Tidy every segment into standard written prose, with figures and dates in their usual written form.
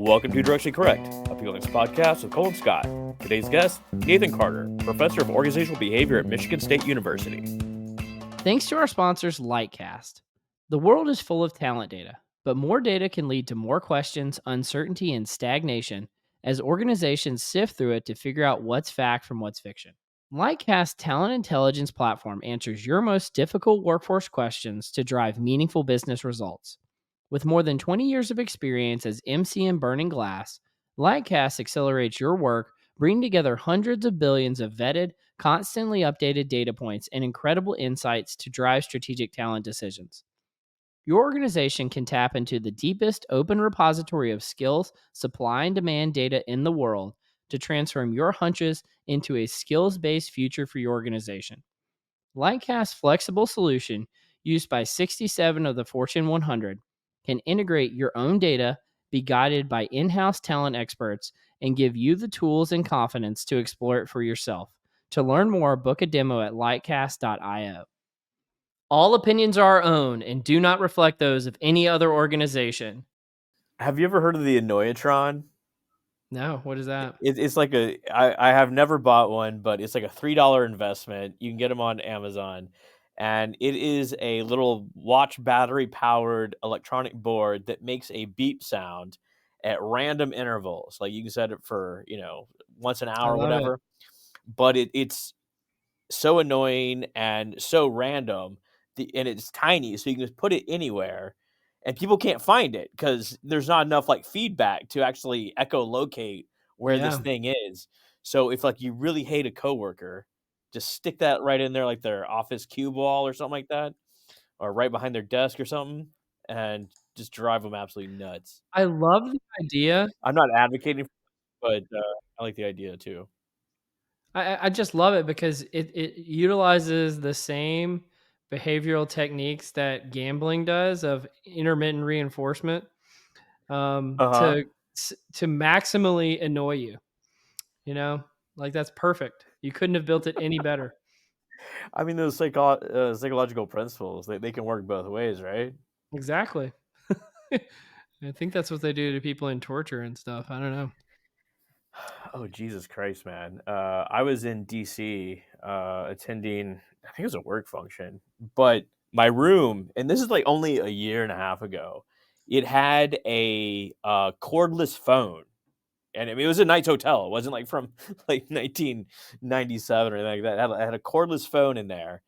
Welcome to Directionally Correct, a Peelings podcast with Cole and Scott. Today's guest, Nathan Carter, professor of organizational behavior at Michigan State University. Thanks to our sponsors, Lightcast. The world is full of talent data, but more data can lead to more questions, uncertainty, and stagnation as organizations sift through it to figure out what's fact from what's fiction. Lightcast talent intelligence platform answers your most difficult workforce questions to drive meaningful business results. With more than 20 years of experience as MC in Burning Glass, Lightcast accelerates your work, bringing together hundreds of billions of vetted, constantly updated data points and incredible insights to drive strategic talent decisions. Your organization can tap into the deepest open repository of skills, supply, and demand data in the world to transform your hunches into a skills-based future for your organization. Lightcast's flexible solution, used by 67 of the Fortune 100, can integrate your own data, be guided by in-house talent experts, and give you the tools and confidence to explore it for yourself. To learn more, book a demo at lightcast.io. All opinions are our own and do not reflect those of any other organization. Have you ever heard of the Annoyatron? No, what is that? It's like I have never bought one, but it's like a $3 investment. You can get them on Amazon. And it is a little watch battery powered electronic board that makes a beep sound at random intervals. Like you can set it for, once an hour or whatever. But it's so annoying and so random, and it's tiny, so you can just put it anywhere, and people can't find it because there's not enough like feedback to actually echolocate where this thing is. So if like you really hate a coworker, just stick that right in there, like their office cue ball or something like that, or right behind their desk or something, and just drive them absolutely nuts. I love the idea. I'm not advocating, but I like the idea too. I just love it because it utilizes the same behavioral techniques that gambling does of intermittent reinforcement Uh-huh. to maximally annoy you. You know, like that's perfect. You couldn't have built it any better. I mean, those psychological principles, they can work both ways, right? Exactly. I think that's what they do to people in torture and stuff. I don't know. Oh, Jesus Christ, man. I was in DC attending, I think it was a work function, but my room, and this is like only a year and a half ago, it had a cordless phone. And I mean, it was a Knights Hotel. It wasn't like from like 1997 or anything like that. It had a cordless phone in there,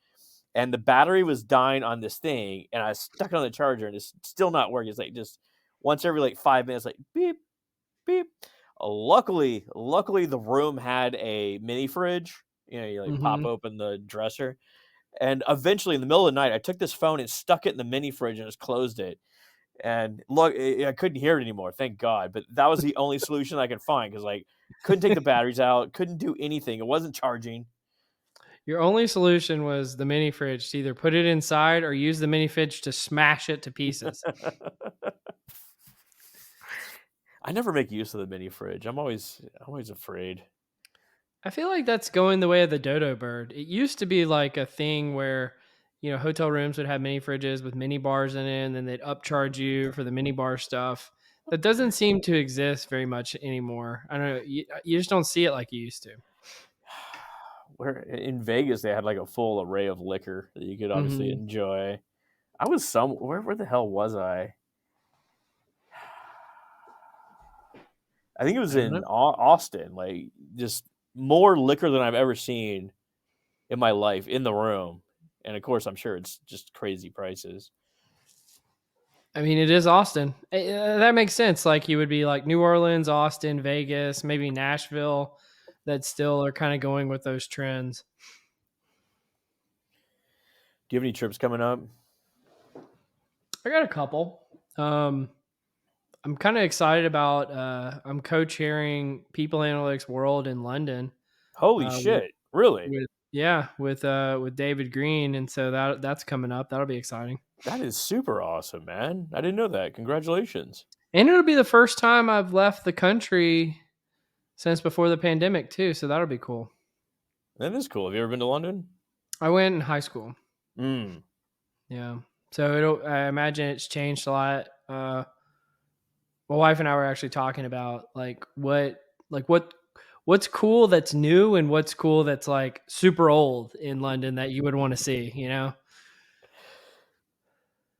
and the battery was dying on this thing, and I stuck it on the charger, and it's still not working. It's like just once every like 5 minutes, like beep, beep. Luckily, the room had a mini fridge. You like pop open the dresser, and eventually, in the middle of the night, I took this phone and stuck it in the mini fridge and just closed it. And look, I couldn't hear it anymore, thank God. But that was the only solution I could find because like couldn't take the batteries out, couldn't do anything. It wasn't charging. Your only solution was the mini fridge to either put it inside or use the mini fridge to smash it to pieces. I never make use of the mini fridge. I'm always afraid. I feel like that's going the way of the dodo bird. It used to be like a thing where, hotel rooms would have mini fridges with mini bars in it, and then they'd upcharge you for the mini bar stuff. That doesn't seem to exist very much anymore. I don't know. You just don't see it like you used to. Where in Vegas they had like a full array of liquor that you could obviously enjoy. I was where the hell was I? I think it was in Austin. Like just more liquor than I've ever seen in my life in the room, and of course I'm sure it's just crazy prices. I mean, it is Austin. That makes sense. Like you would be like New Orleans, Austin, Vegas, maybe Nashville, that still are kind of going with those trends. Do you have any trips coming up? I got a couple. I'm kind of excited about. I'm co-chairing People Analytics World in London. Holy shit! Really? With David Green, and so that's coming up. That'll be exciting. That is super awesome, man. I didn't know that. Congratulations. And it'll be the first time I've left the country since before the pandemic too. So that'll be cool. That is cool. Have you ever been to London? I went in high school. Mm. Yeah. So I imagine it's changed a lot. my wife and I were actually talking about like what's cool that's new and what's cool that's like super old in London that you would want to see, you know?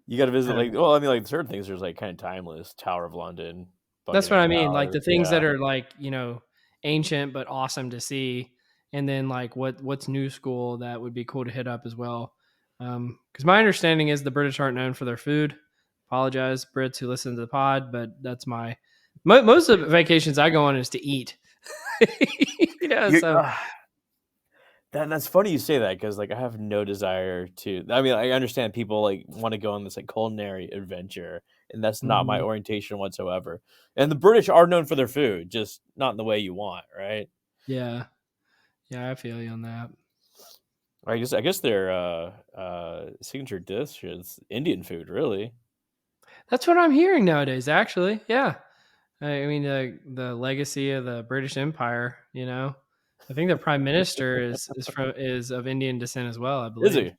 You got to visit Kind of like, well, I mean, like certain things. There's like kind of timeless Tower of London, That's what Buckingham I mean, like, Tower. the things Yeah, that are, like, ancient but awesome to see, and then, like, what's new school that would be cool to hit up as well. Because my understanding is the British aren't known for their food. Apologize, Brits who listen to the pod, but that's my most of the vacations I go on is to eat. you, So that's funny you say that because like I have no desire to. I mean, I understand people like want to go on this like culinary adventure, and that's not my mhm. orientation whatsoever. And the British are known for their food, just not in the way you want, right? Yeah. Yeah, I feel you on that. I guess their signature dish is Indian food, really. That's what I'm hearing nowadays, actually, yeah. I mean, the legacy of the British Empire. I think the prime minister is of Indian descent as well. I Is believe. it?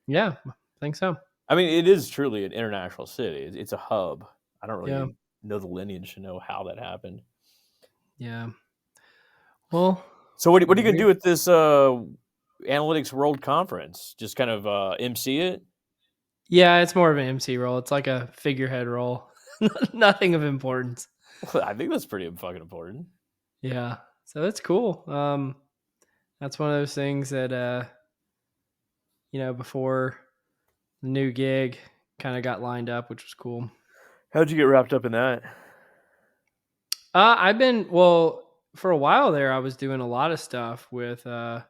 Yeah, I think so. I mean, it is truly an international city. It's a hub. I don't Yeah, really know the lineage to know how that happened. yeah. Well, So what are you gonna we do with this analytics world conference? Just kind of MC it? yeah, it's more of an MC role. It's like a figurehead role. Nothing of importance. Well, I think that's pretty fucking important. Yeah, so that's cool. That's one of those things that before the new gig kind of got lined up, which was cool. How'd you get wrapped up in that? I've been for a while there. I was doing a lot of stuff with the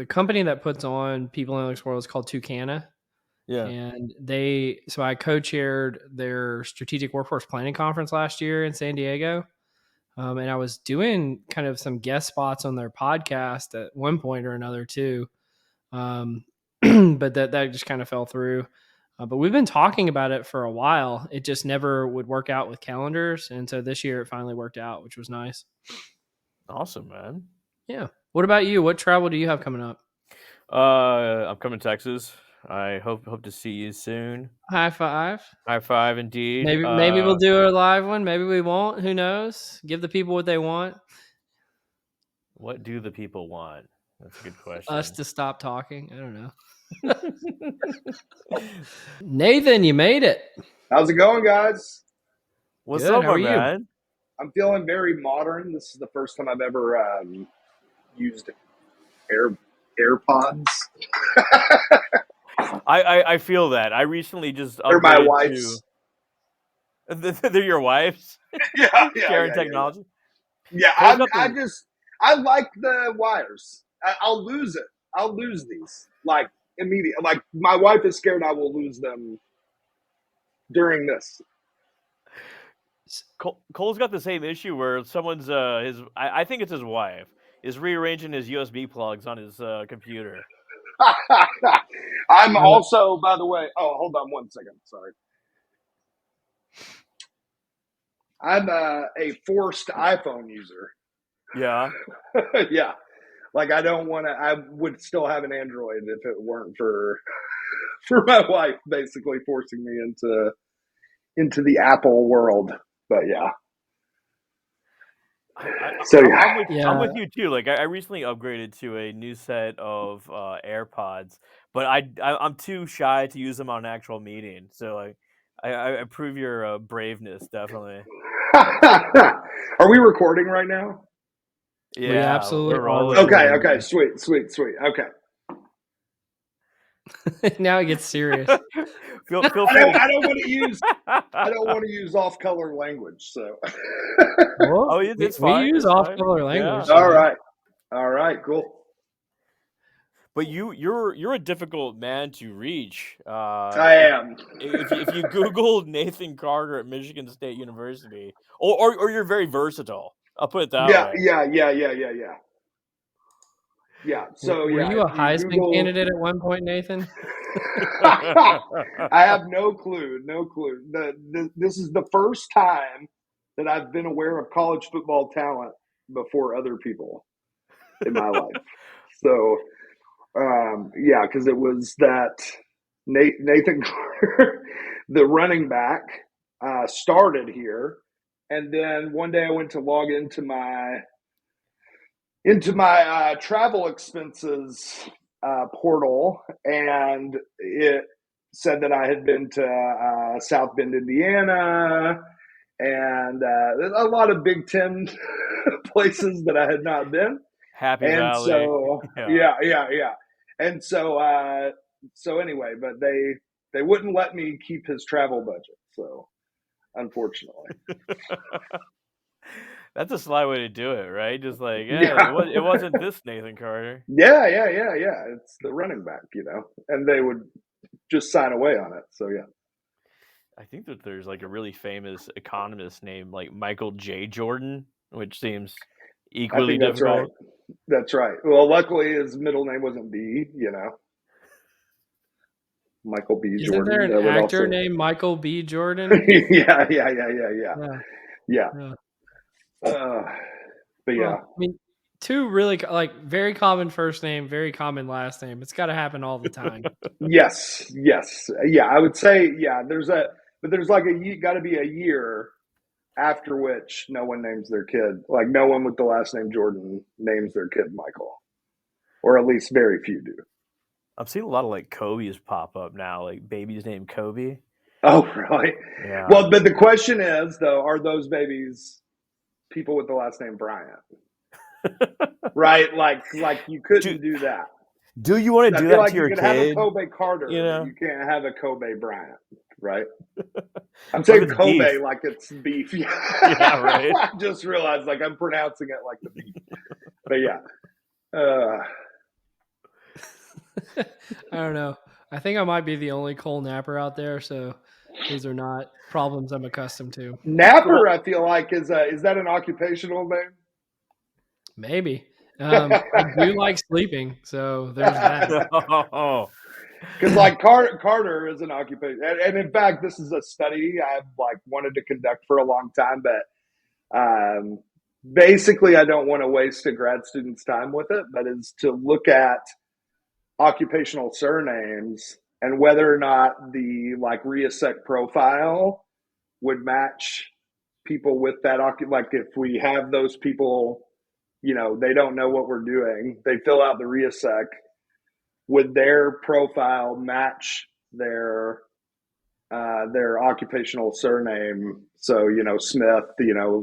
company that puts on People Analytics World is called Tucana, Yeah. and so I co-chaired their strategic workforce planning conference last year in San Diego, and I was doing kind of some guest spots on their podcast at one point or another too, but that just kind of fell through. But we've been talking about it for a while. It just never would work out with calendars, and so this year it finally worked out, which was nice. Awesome, man. Yeah. What about you? What travel do you have coming up? I'm coming to Texas. I hope to see you soon. High five. High five, indeed. Maybe we'll do a live one. Maybe we won't. Who knows? Give the people what they want. What do the people want? That's a good Us question. to stop talking. I don't know. Nathan, you made it. How's it going, guys? What's Good. up, How my are you? man? I'm feeling very modern. This is the first time I've ever used Air AirPods. I feel that. I recently just They're my upgraded to. wife's. They're your wives sharing Yeah. technology. Yeah, Cole's got the. I like the wires. I'll lose it. I'll lose these like immediately. Like my wife is scared I will lose them during this. Cole's got the same issue where someone's his. I think it's his wife is rearranging his USB plugs on his computer. I'm Uh, also, by the way. Oh, hold on one second. Sorry. I'm a forced iPhone user. Yeah. Yeah. Like I don't want to. I would still have an Android if it weren't for my wife basically forcing me into the Apple world. But yeah, so I'm yeah, I'm yeah. with you too. Like I recently upgraded to a new set of AirPods, but I'm too shy to use them on an actual meeting. So like I approve your braveness, definitely. are we recording right now? We Yeah, absolutely we're are rolling. recording. Okay, sweet. Okay. Now it gets serious. Feel free to. I don't want to use off color language. So Well, Oh, we, it's we fine. use It's off fine. color Yeah. language. all right, cool. But you're a difficult man to reach. I am. If you Google Nathan Carter at Michigan State University, or you're very versatile. I'll put it that way. Yeah. So Were yeah, you if a you Heisman Google candidate at one point, Nathan? I have no clue. This is the first time that I've been aware of college football talent before other people in my life. So, yeah, because it was that Nathan Carter, the running back. started here. And then one day I went to log into my travel expenses portal, and it said that I had been to South Bend, Indiana, and a lot of Big Ten places that I had not been. Happy And Valley. so, Yeah. yeah. And so anyway, but they wouldn't let me keep his travel budget. So, unfortunately, That's a sly way to do it, right? Just like, yeah, yeah, it wasn't this Nathan Carter. yeah. It's the running back, and they would just sign away on it. So yeah, I think that there's like a really famous economist named like Michael J. Jordan, which seems I equally think that's right. difficult. That's right. Well, luckily his middle name wasn't B. Michael B. Isn't there Jordan. an That would actor also. named Michael B. Jordan? Yeah. Yeah. Yeah. Yeah. But yeah. Well, I mean, two really like very common first name, very common last name. It's got to happen all the time. Yes. Yeah, I would say but there's like got to be a year after which no one names their kid, like no one with the last name Jordan names their kid Michael, or at least very few do. I'm seeing a lot of like Kobe's pop up now, like babies named Kobe. Oh, really? Yeah. Well, but the question is though, are those babies people with the last name Bryant? Right? Like you couldn't do that. Do you want to I do feel that like to you your could kid? have a Kobe Carter, You know? but you can't have a Kobe Bryant, right? I'm What if saying it's Kobe beef? like it's beef. Yeah, right. I just realized like I'm pronouncing it like the beef. But yeah. I don't know. I think I might be the only Cole Napper out there, so these are not problems I'm accustomed to. Napper, I feel like is that an occupational name? Maybe. I do like sleeping, so there's that. Oh. Because like Carter is an occupation, and in fact, this is a study I've like wanted to conduct for a long time, but basically, I don't want to waste a grad student's time with it, but is to look at occupational surnames and whether or not the like RIASEC profile would match people with that like if we have those people, they don't know what we're doing, they fill out the RIASEC, would their profile match their occupational surname? So Smith,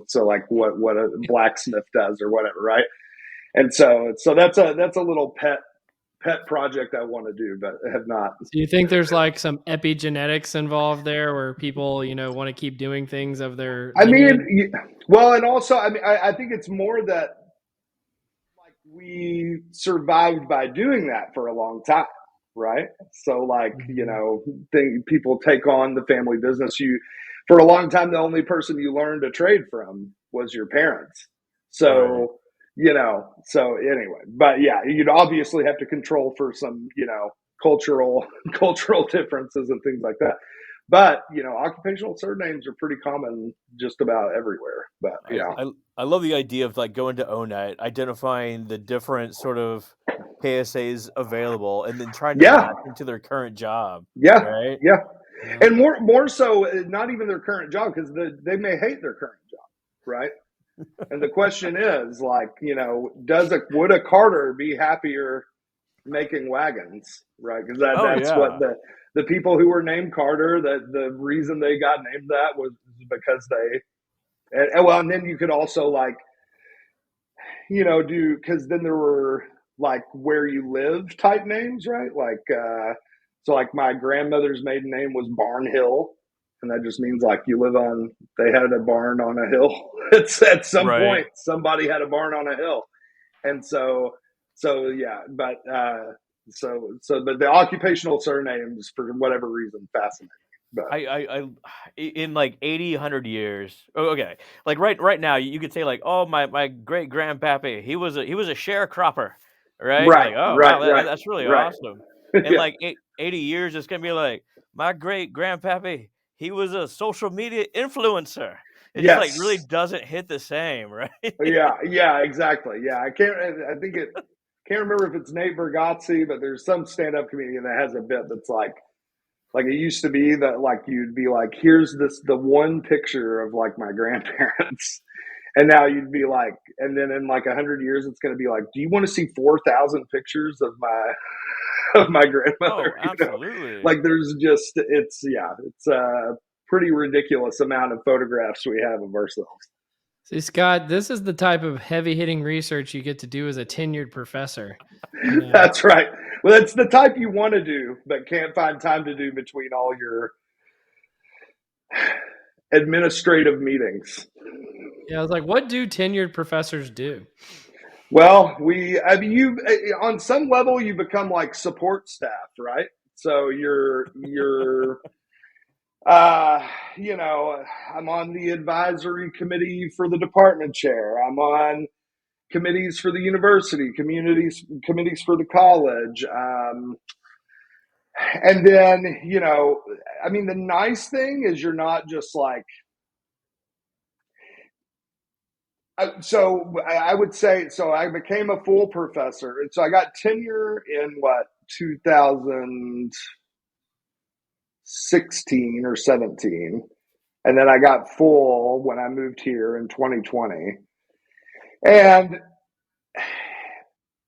so like what a blacksmith does or whatever, right? And so that's a little pet project I want to do, but have not. Do you think there's like some epigenetics involved there where people, want to keep doing things of their lineage? Well, and also, I think it's more that like we survived by doing that for a long time, right? So like, people take on the family business. For a long time, the only person you learned to trade from was your parents. So, right. So anyway, but yeah, you'd obviously have to control for some, cultural differences and things like that. But occupational surnames are pretty common just about everywhere. But I love the idea of like going to ONET, identifying the different sort of KSAs available, and then trying to match into their current job. Yeah, right. Yeah. And more so, not even their current job, because they may hate their current job, right? And the question is, like, would a Carter be happier making wagons, right? Because that's what the people who were named Carter, the reason they got named that was because and then you could also like, because then there were like where you live type names, right? Like, so like my grandmother's maiden name was Barnhill, and that just means like they had a barn on a hill. It's at some point somebody had a barn on a hill, and so yeah, but but the occupational surnames for whatever reason fascinating. But I in like 80, 100 years. Okay, like right now, you could say like, oh, my great grandpappy, he was a sharecropper, right? Right, Like, oh right, wow, right, that's really right. awesome. In like 80 years, it's gonna be like, my great grandpappy, he was a social media influencer. It just like really doesn't hit the same, right? Yeah, exactly. Yeah, I can't remember if it's Nate Bargatze, but there's some stand-up comedian that has a bit that's like, Like it used to be that like you'd be like, here's the one picture of like my grandparents. And now you'd be like, and then in like 100 years, it's going to be like, do you want to see 4,000 pictures of my of my Oh, grandmother? absolutely. Like there's just it's a pretty ridiculous amount of photographs we have of ourselves. See, Scott, this is the type of heavy hitting research you get to do as a tenured professor. You know, That's right. Well, it's the type you want to do, but can't find time to do between all your administrative meetings. yeah, I was like, what do tenured professors do? Well, I mean, you on some level you become like support staff, right? So you're uh, you know, I'm on the advisory committee for the department chair. I'm on committees for the university, committees for the college. And then, I mean, the nice thing is you're not just like, so I would say, so I became a full professor. And so I got tenure in what, 2016 or 17. And then I got full when I moved here in 2020. And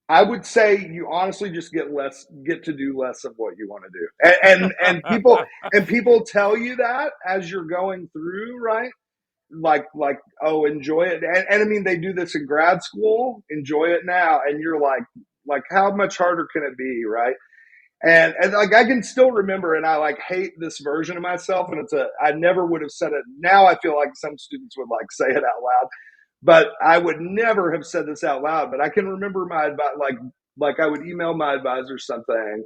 I would say you honestly just get to do less of what you want to do. And people tell you that as you're going through, right? Like oh, enjoy it. And I mean they do this in grad school, enjoy it now, and you're like how much harder can it be, right? And like I can still remember, and I like hate this version of myself, and I never would have said it. Now I feel like some students would like say it out loud, but I would never have said this out loud. But I can remember like I would email my advisor something,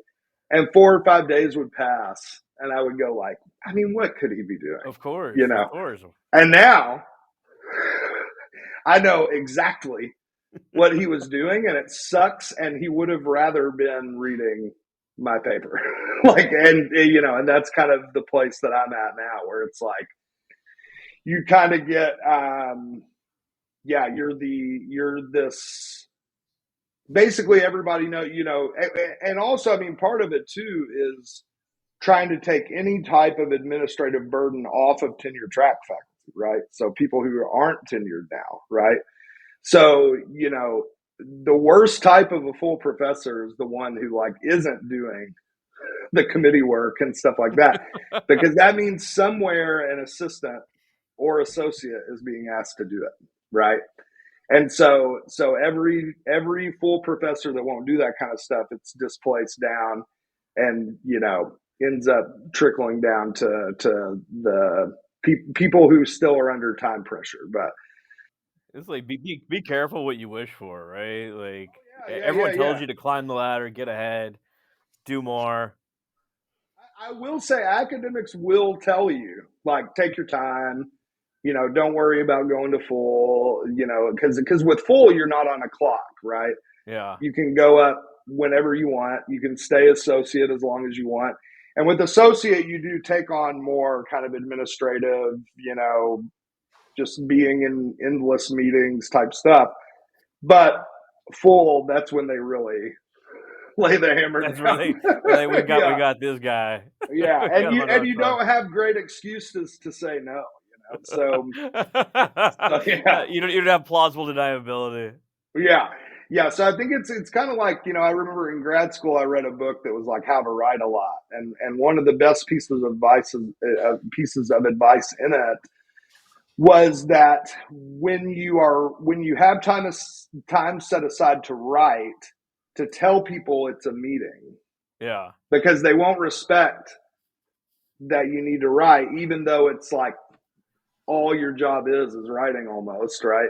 and 4 or 5 days would pass, and I would go like, I mean, what could he be doing? Of course, You of know? course. And now I know exactly what he was doing, and it sucks. And he would have rather been reading my paper, and that's kind of the place that I'm at now, where it's like you kind of get, yeah, you're this. Basically, everybody and also, I mean, part of it too is trying to take any type of administrative burden off of tenure track faculty, right? So people who aren't tenured now, right? So, the worst type of a full professor is the one who like isn't doing the committee work and stuff like that, because that means somewhere an assistant or associate is being asked to do it, right? And so every full professor that won't do that kind of stuff, it's displaced down, and ends up trickling down to the people who still are under time pressure. But It's like be careful what you wish for, right? Like yeah, everyone tells yeah. you to climb the ladder, get ahead, do more. I will say academics will tell you, like, take your time, don't worry about going to full, because with full, you're not on a clock, right? Yeah, You can go up whenever you want. You can stay associate as long as you want. And with associate, you do take on more kind of administrative, just being in endless meetings type stuff. But full, that's when they really lay the hammer that's where down. we Yeah. got this guy. Yeah, We and got him you under and our you thumb. don't have great excuses to say no, So yeah, You don't have plausible deniability. yeah, yeah. So I think it's kind of like I remember in grad school I read a book that was like How to Write a Lot, and one of the best pieces of advice in it was that when you have time set aside to write, to tell people it's a meeting, Yeah. because they won't respect that you need to write, even though it's like all your job is writing almost, right?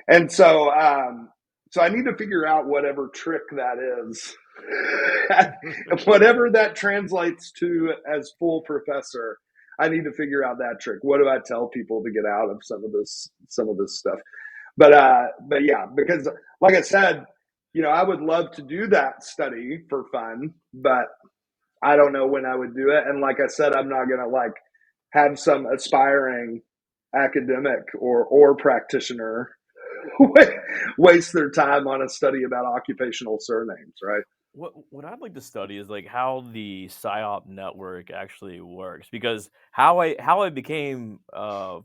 And so I need to figure out whatever trick that is, whatever that translates to as full professor. I need to figure out that trick. What do I tell people to get out of some of this stuff? But yeah, because like I said, I would love to do that study for fun, but I don't know when I would do it. And like I said, I'm not gonna like have some aspiring academic or practitioner waste their time on a study about occupational surnames, right? what I'd like to study is like how the psyop network actually works, because how I became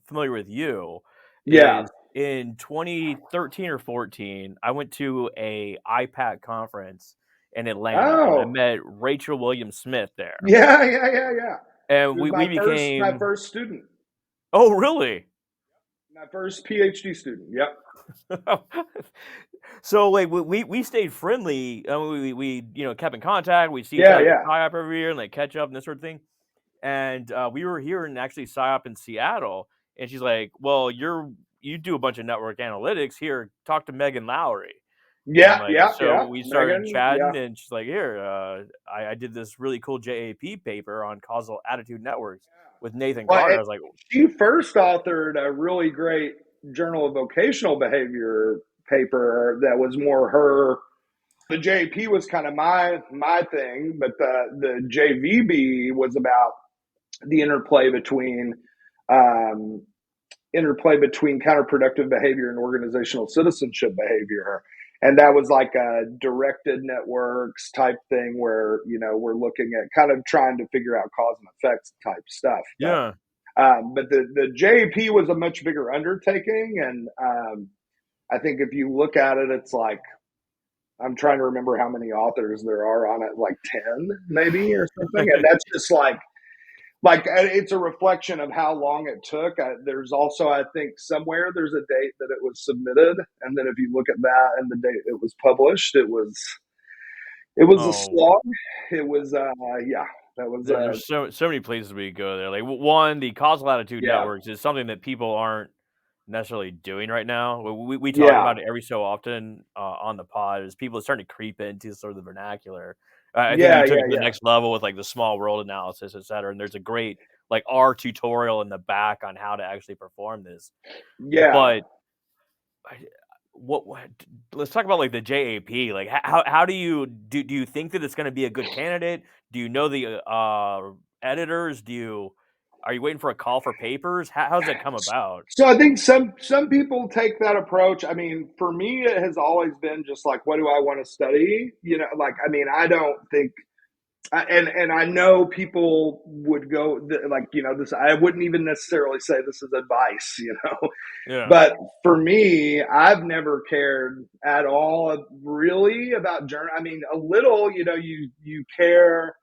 familiar with you Yeah. is in 2013 or 14. I went to a IPAC conference in Atlanta, and I Oh, met Rachel Williams Smith there, yeah, yeah, yeah, yeah. and He was we my became. first student, Oh, really? my first PhD student. Yep. So like we stayed friendly. We kept in contact. We see each Yeah, other at yeah, PSYOP every year and like catch up and this sort of thing. And we were here in actually PSYOP in Seattle, and she's like, "Well, you do a bunch of network analytics here. Talk to Megan Lowry." And I'm yeah, like, yeah, so yeah. we started Megan, yeah, chatting, and she's like, "Here, I did this really cool JAP paper on causal attitude networks with Nathan well, Carter." and I was like, she first authored a really great Journal of Vocational Behavior paper that was more her. The JP was kind of my thing, but the JVB was about the um, interplay between counterproductive behavior and organizational citizenship behavior. And that was like a directed networks type thing where, we're looking at kind of trying to figure out cause and effects type stuff. "Yeah, But the JP was a much bigger undertaking. And I think if you look at it, it's like, I'm trying to remember how many authors there are on it, like 10 maybe or something. And that's just like it's a reflection of how long it took. There's also, I think, somewhere there's a date that it was submitted, and then if you look at that and the date it was published, it was a oh." slog. It was, yeah, that was, There's so many places we could go there. Like one, the causal attitude yeah, networks is something that people aren't necessarily doing right now. We talk yeah, about it every so often on the pod. Is people are starting to creep into sort of the vernacular. I think you yeah, took yeah, it to the yeah, next level with like the small world analysis, et cetera. And there's a great like R tutorial in the back on how to actually perform this. yeah. But I what let's talk about, like, the JAP, like, how do you think that it's gonna be a good candidate? Do you know the, editors? Are you waiting for a call for papers? How does that come about? So I think some people take that approach. I mean, for me, it has always been just like, what do I want to study? Like, I mean, I don't think and I know people would go like, this. I wouldn't even necessarily say this is advice. Yeah, But for me, I've never cared at all, really, about journal. I mean, a little, you care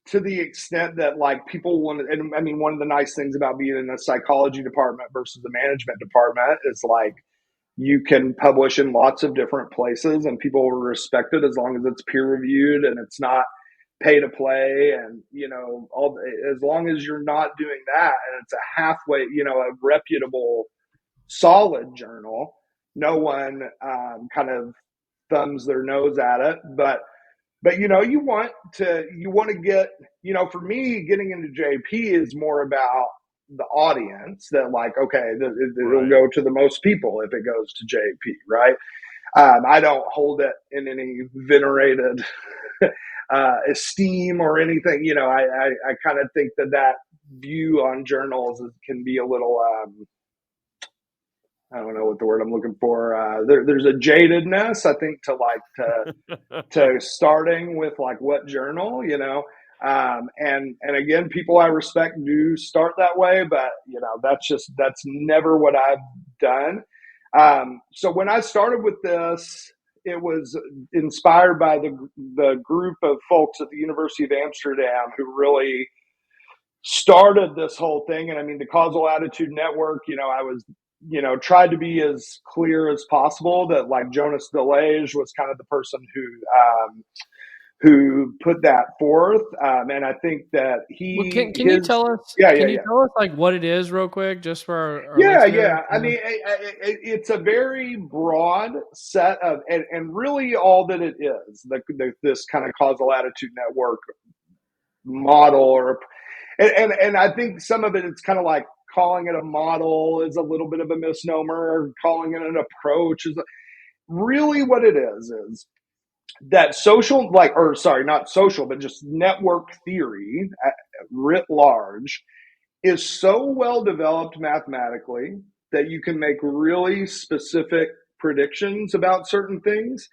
to the extent that like people want to. And I mean, one of the nice things about being in a psychology department versus the management department is like you can publish in lots of different places and people will respect it as long as it's peer reviewed and it's not pay to play, and all, as long as you're not doing that and it's a halfway, a reputable solid journal, no one kind of thumbs their nose at it. But you want to get, for me, getting into JP is more about the audience, that like, okay, it'll right. go to the most people if it goes to JP, right? I don't hold it in any venerated esteem or anything. I kind of think that view on journals can be a little, I don't know what the word I'm looking for. There's a jadedness, I think, to starting with like what journal. And again, people I respect do start that way, but that's never what I've done. So when I started with this, it was inspired by the group of folks at the University of Amsterdam who really started this whole thing. And I mean, the Causal Attitude Network, I was, tried to be as clear as possible that like Jonas Delage was kind of the person who put that forth. And I think that Well, he, can you his, tell us yeah, yeah, can you yeah. tell us like what it is real quick, just for our Yeah, listeners? yeah. I mean, it's a very broad set of, and really all that it is, this kind of causal attitude network model, or and I think some of it's kind of like calling it a model is a little bit of a misnomer. Or calling it an approach is really what it is that social, like, or sorry, not social, but just network theory writ large is so well developed mathematically that you can make really specific predictions about certain things.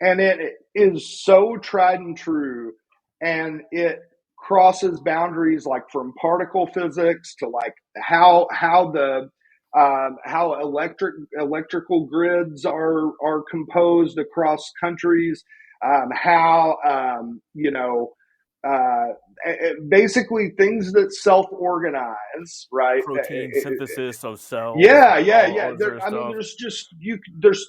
and it is so tried and true, and it crosses boundaries like from particle physics to like how electrical grids are composed across countries, how basically things that self-organize, right? Protein synthesis of cells, Yeah. all this sort of I mean, stuff. there's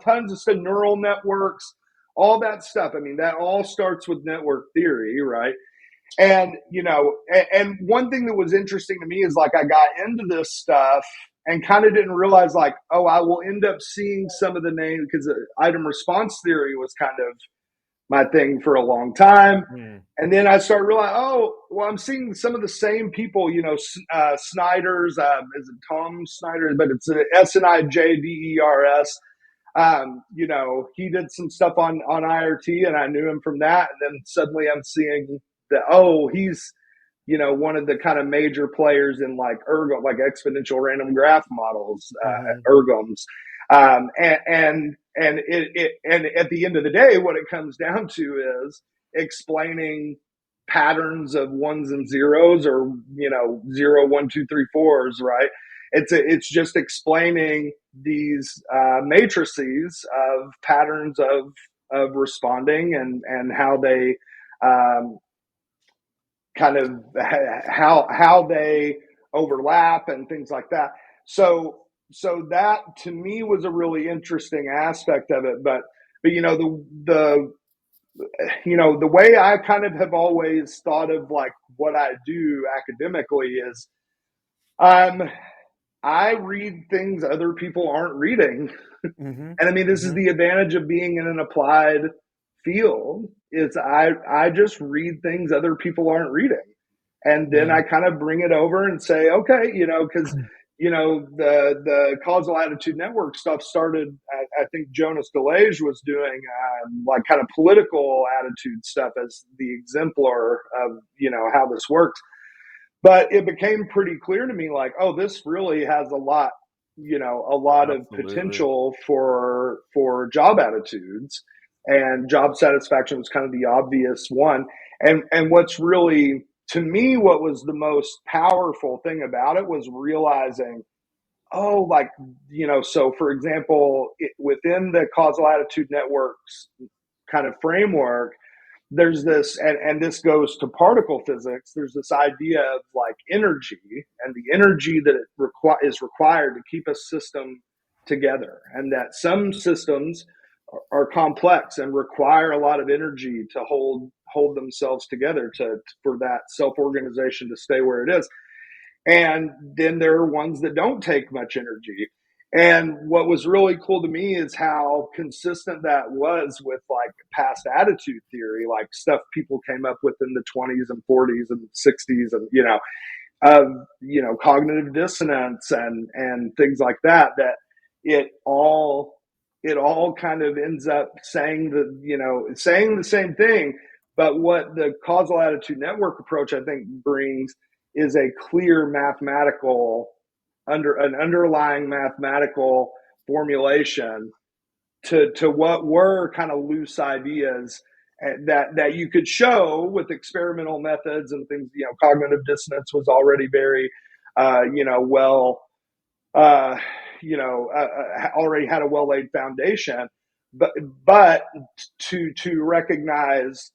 tons of stuff, neural networks, all that stuff. I mean, that all starts with network theory, right? And and one thing that was interesting to me is like I got into this stuff and kind of didn't realize like, oh, I will end up seeing some of the names because item response theory was kind of my thing for a long time. Hmm. And then I started realizing, oh, well, I'm seeing some of the same people, Snyder's, is it Tom Snyder? But it's Snijders. He did some stuff on IRT and I knew him from that. And then suddenly I'm seeing that, oh, he's, one of the kind of major players in like like exponential random graph models, Mm-hmm. ergoms. And at the end of the day, what it comes down to is explaining patterns of ones and zeros, or 0, 1, 2, 3, 4s, right? It's just explaining these matrices of patterns of responding and how they kind of how they overlap and things like that. So that to me was a really interesting aspect of it. But the way I kind of have always thought of like what I do academically is I read things other people aren't reading. Mm-hmm. And I mean, this is the advantage of being in an applied field is I just read things other people aren't reading. And then Yeah. I kind of bring it over and say, okay, because the causal attitude network stuff started. I think Jonas Delage was doing like kind of political attitude stuff as the exemplar of how this works. But it became pretty clear to me, like, oh, this really has a lot of Absolutely. potential for job attitudes, and job satisfaction was kind of the obvious one. And what's really, to me, what was the most powerful thing about it was realizing, oh, like, so for example, within the causal attitude networks kind of framework, there's this, and this goes to particle physics, there's this idea of like energy, and the energy that is required to keep a system together, and that some systems are complex and require a lot of energy to hold themselves together, for that self-organization to stay where it is. And then there are ones that don't take much energy. And what was really cool to me is how consistent that was with like past attitude theory, like stuff people came up with in the 20s and 40s and 60s, and of cognitive dissonance and things like that. That it all kind of ends up saying the same thing. But what the causal attitude network approach, I think, brings is a clear mathematical underlying mathematical formulation to what were kind of loose ideas that you could show with experimental methods and things. Cognitive dissonance was already very well already had a well laid foundation, but to recognize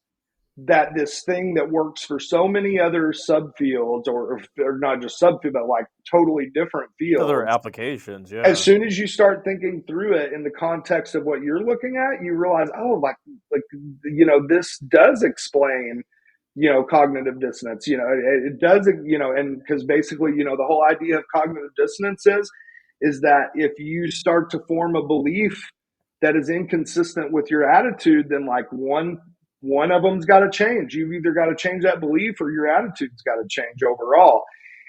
that this thing that works for so many other subfields, or not just subfield, but like totally different Other fields, applications, as yeah. soon as you start thinking through it in the context of what you're looking at, you realize, oh, like this does explain cognitive dissonance. It does, and because basically, the whole idea of cognitive dissonance is that if you start to form a belief that is inconsistent with your attitude, then like one of them's got to change. You've either got to change that belief or your attitude's got to change overall.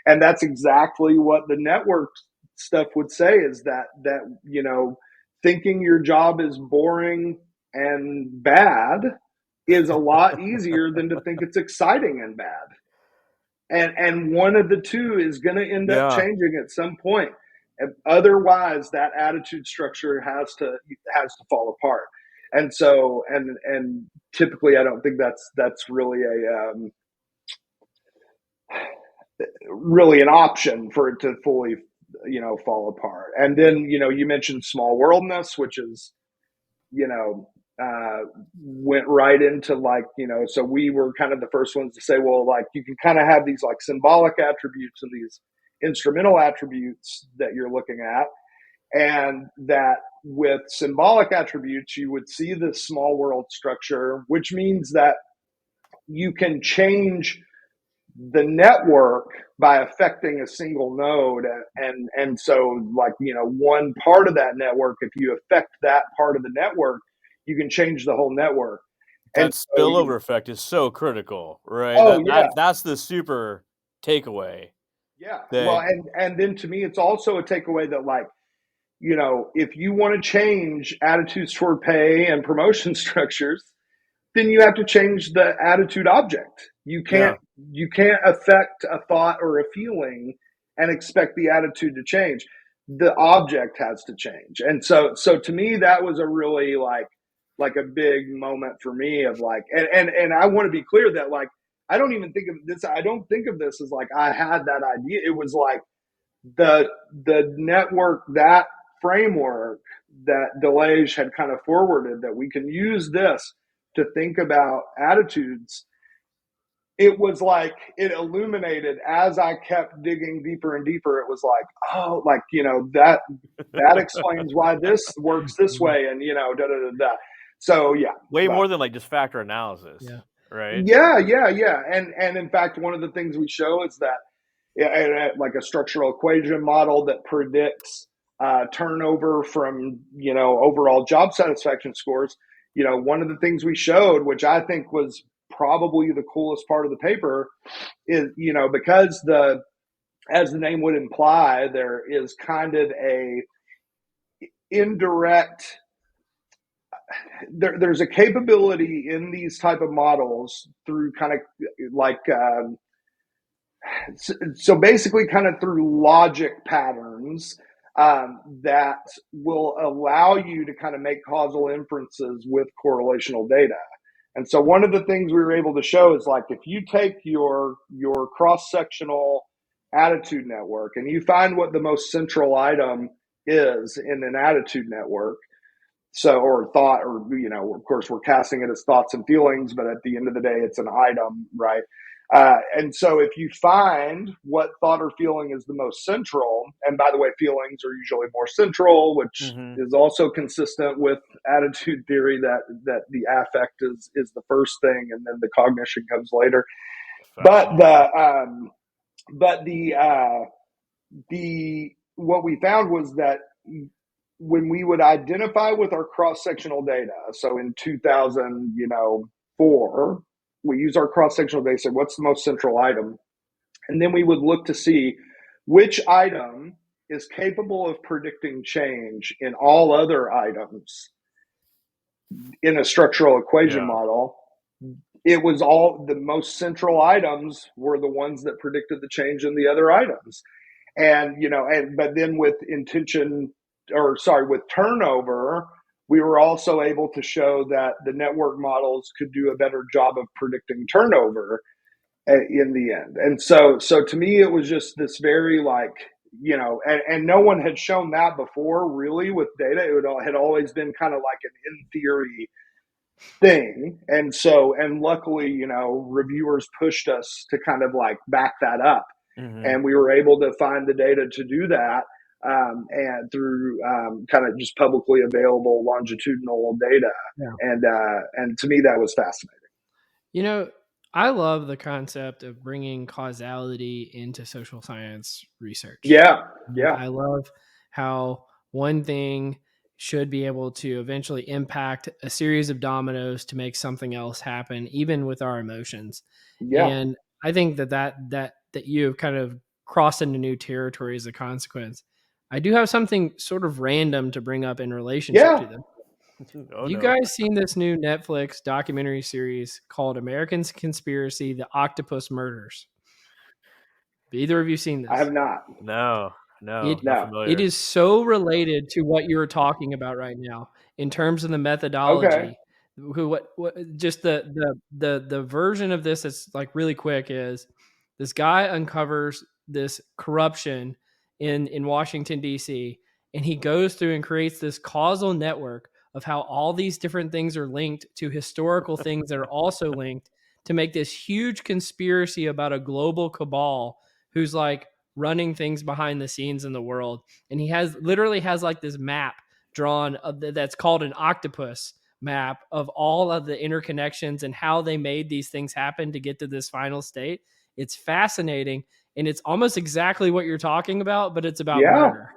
And that's exactly what the network stuff would say, is that thinking your job is boring and bad is a lot easier than to think it's exciting and bad. And one of the two is going to end up Yeah. changing at some point. Otherwise, that attitude structure has to fall apart. And so, and typically I don't think that's really really an option for it to fully, fall apart. And then, you mentioned small worldness, which is, you know, went right into like, so we were kind of the first ones to say, well, like you can kind of have these like symbolic attributes and these instrumental attributes that you're looking at. And that with symbolic attributes, you would see this small world structure, which means that you can change the network by affecting a single node. And so like, one part of that network, if you affect that part of the network, you can change the whole network. And That so spillover effect is so critical, right? oh That yeah, that that's the super takeaway yeah. Well, that and then to me, it's also a takeaway that like, if you want to change attitudes toward pay and promotion structures, then you have to change the attitude object. yeah, You can't affect a thought or a feeling and expect the attitude to change. The object has to change. And so to me that was a really like a big moment for me of like, and I want to be clear that like I don't even think of this, I don't think of this as like I had that idea. It was like the network, that framework that Delage had kind of forwarded, that we can use this to think about attitudes. It was like it illuminated as I kept digging deeper and deeper. It was like, oh, like, that explains why this works this way, and da da da da. So yeah, way but more than like just factor analysis, Yeah. right? yeah. And in fact, one of the things we show is that like a structural equation model that predicts turnover from overall job satisfaction scores. One of the things we showed, which I think was probably the coolest part of the paper, is because as the name would imply, there is kind of a indirect there's a capability in these type of models through kind of like so basically kind of through logic patterns that will allow you to kind of make causal inferences with correlational data. And so one of the things we were able to show is like if you take your cross-sectional attitude network and you find what the most central item is in an attitude network, so or thought, or of course we're casting it as thoughts and feelings, but at the end of the day it's an item, right? And so if you find what thought or feeling is the most central, and by the way, feelings are usually more central, which Mm-hmm. is also consistent with attitude theory, that the affect is the first thing and then the cognition comes later. But Fascinating. the what we found was that when we would identify with our cross-sectional data, so in 2004, we use our cross-sectional data, say what's the most central item, and then we would look to see which item is capable of predicting change in all other items in a structural equation Yeah. model. It was all the most central items were the ones that predicted the change in the other items. And but then with with turnover, we were also able to show that the network models could do a better job of predicting turnover in the end. And so to me it was just this very like, and no one had shown that before really with data. It had always been kind of like an in theory thing. And luckily, reviewers pushed us to kind of like back that up, Mm-hmm. and we were able to find the data to do that, and through kind of just publicly available longitudinal data. Yeah. And to me that was fascinating. I love the concept of bringing causality into social science research. Yeah, And yeah, I love how one thing should be able to eventually impact a series of dominoes to make something else happen, even with our emotions. yeah, And I think that you've kind of crossed into new territory as a consequence. I do have something sort of random to bring up in relationship yeah. to them. Oh Have you no. guys seen this new Netflix documentary series called American Conspiracy: The Octopus Murders? Have either of you seen I have this? No. No. It Not no. it familiar. is so related to what you're talking about right now. in terms of the Okay. methodology. What just the version of this that's like really quick is this guy uncovers this corruption in Washington D.C. and he goes through and creates this causal network of how all these different things are linked to historical things that are also linked to make this huge conspiracy about a global cabal who's like running things behind the scenes in the world. And he has literally has like this map drawn that's called an octopus map of all of the interconnections and how they made these things happen to get to this final state. It's fascinating, and it's almost exactly what you're talking about, but it's about Yeah. murder.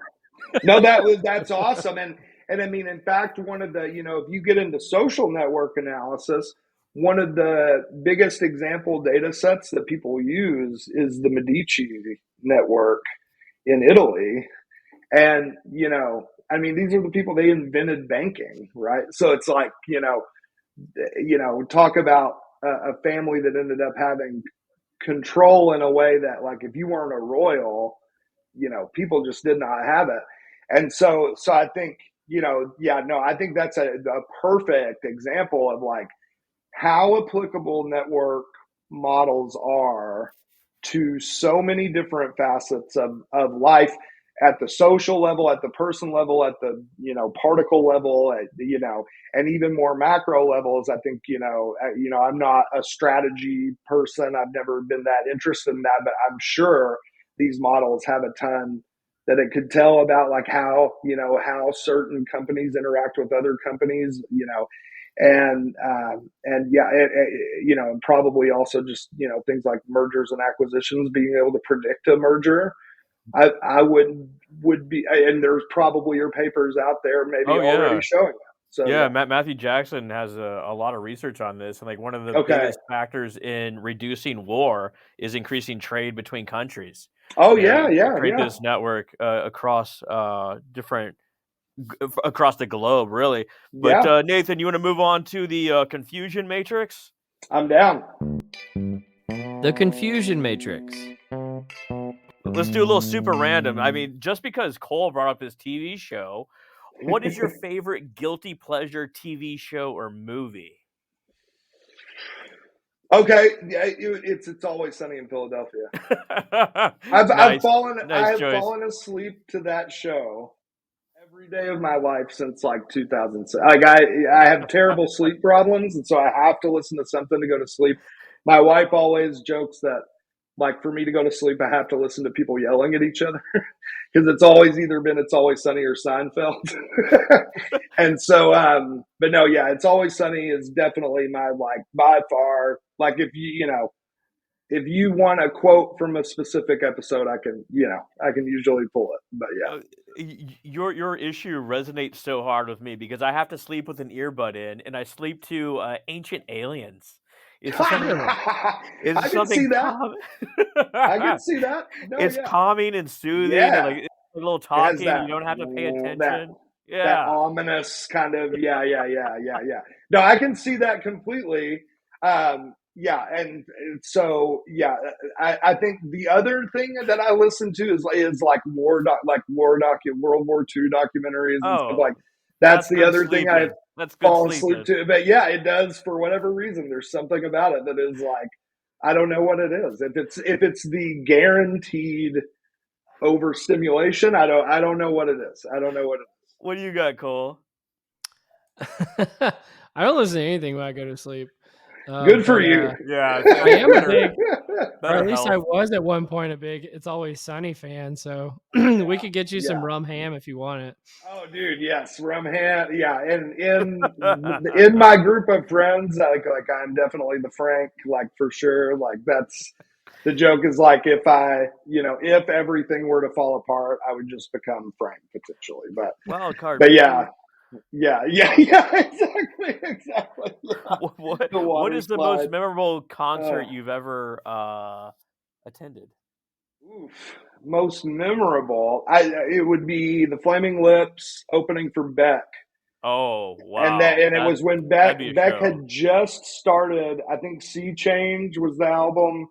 No, that's awesome. And I mean, in fact, one of the, if you get into social network analysis, one of the biggest example data sets that people use is the Medici network in Italy. And, I mean, these are the people, they invented banking, right? So it's like, talk about a family that ended up having control in a way that, like, if you weren't a royal, people just did not have it. And so I think, yeah, no, I think that's a perfect example of like how applicable network models are to so many different facets of life, at the social level, at the person level, at the particle level, at and even more macro levels. I think I'm not a strategy person. I've never been that interested in that, but I'm sure these models have a ton that it could tell about, like how certain companies interact with other companies, and yeah, and probably also just things like mergers and acquisitions, being able to predict a merger. I would be, and there's probably your papers out there maybe Oh already yeah. showing that. So Yeah, yeah. Matthew Jackson has a lot of research on this, and like one of the Okay. biggest factors in reducing war is increasing trade between countries. Oh And yeah, to yeah, create yeah, this network across different across the globe, really. But yeah. Nathan, you want to move on to the confusion matrix? I'm down. The confusion matrix. Let's do a little super random. I mean, just because Cole brought up this TV show, what is your favorite guilty pleasure TV show or movie? Okay, yeah, it's always sunny in Philadelphia. I've I've Nice, fallen I nice have choice. fallen asleep to that show every day of my life since like 2006. Like I have terrible sleep problems, and so I have to listen to something to go to sleep. My wife always jokes that, like, for me to go to sleep, I have to listen to people yelling at each other because it's always either been It's Always Sunny or Seinfeld. And so, but no, yeah, It's Always Sunny is definitely my, like, by far, like, if you want a quote from a specific episode, I can usually pull it. But Uh, your issue resonates so hard with me because I have to sleep with an earbud in, and I sleep to Ancient Aliens. It's just something. Really? I It's can see something that. calm. I can see that. No, It's yeah, calming and soothing, and yeah. like it's a little It has talking. You don't have to pay that attention. that Yeah. ominous kind of, yeah. No, I can see that completely. Yeah, and so yeah, I think the other thing that I listen to is like World War II documentaries and stuff like. Oh, That's that's the good other thing I sleeping. That's good fall asleep sleeping. to. But yeah, it does for whatever reason. There's something about it that is like, I don't know what it is. If it's the guaranteed overstimulation, I don't know what it is. I don't know what it is. What do you got, Cole? I don't listen to anything when I go to sleep. Good for But you. Yeah, I am a better big, or better at least I health. was at one point a big It's Always Sunny fan. So we Yeah, could get you some yeah. rum ham if you want it. Oh, dude, yes, rum hand. Yeah, and in my group of friends, like I'm definitely the Frank, like, for sure. Like, that's the joke, is like, if everything were to fall apart, I would just become Frank potentially. But Wild card, but baby. yeah, yeah, exactly. Yeah. The What water is the most slide. memorable concert Uh, you've ever attended? Oof. Most memorable, it would be the Flaming Lips opening for Beck. Oh And wow, it was when that'd Beck be a Beck show. had just started. I think Sea Change was the album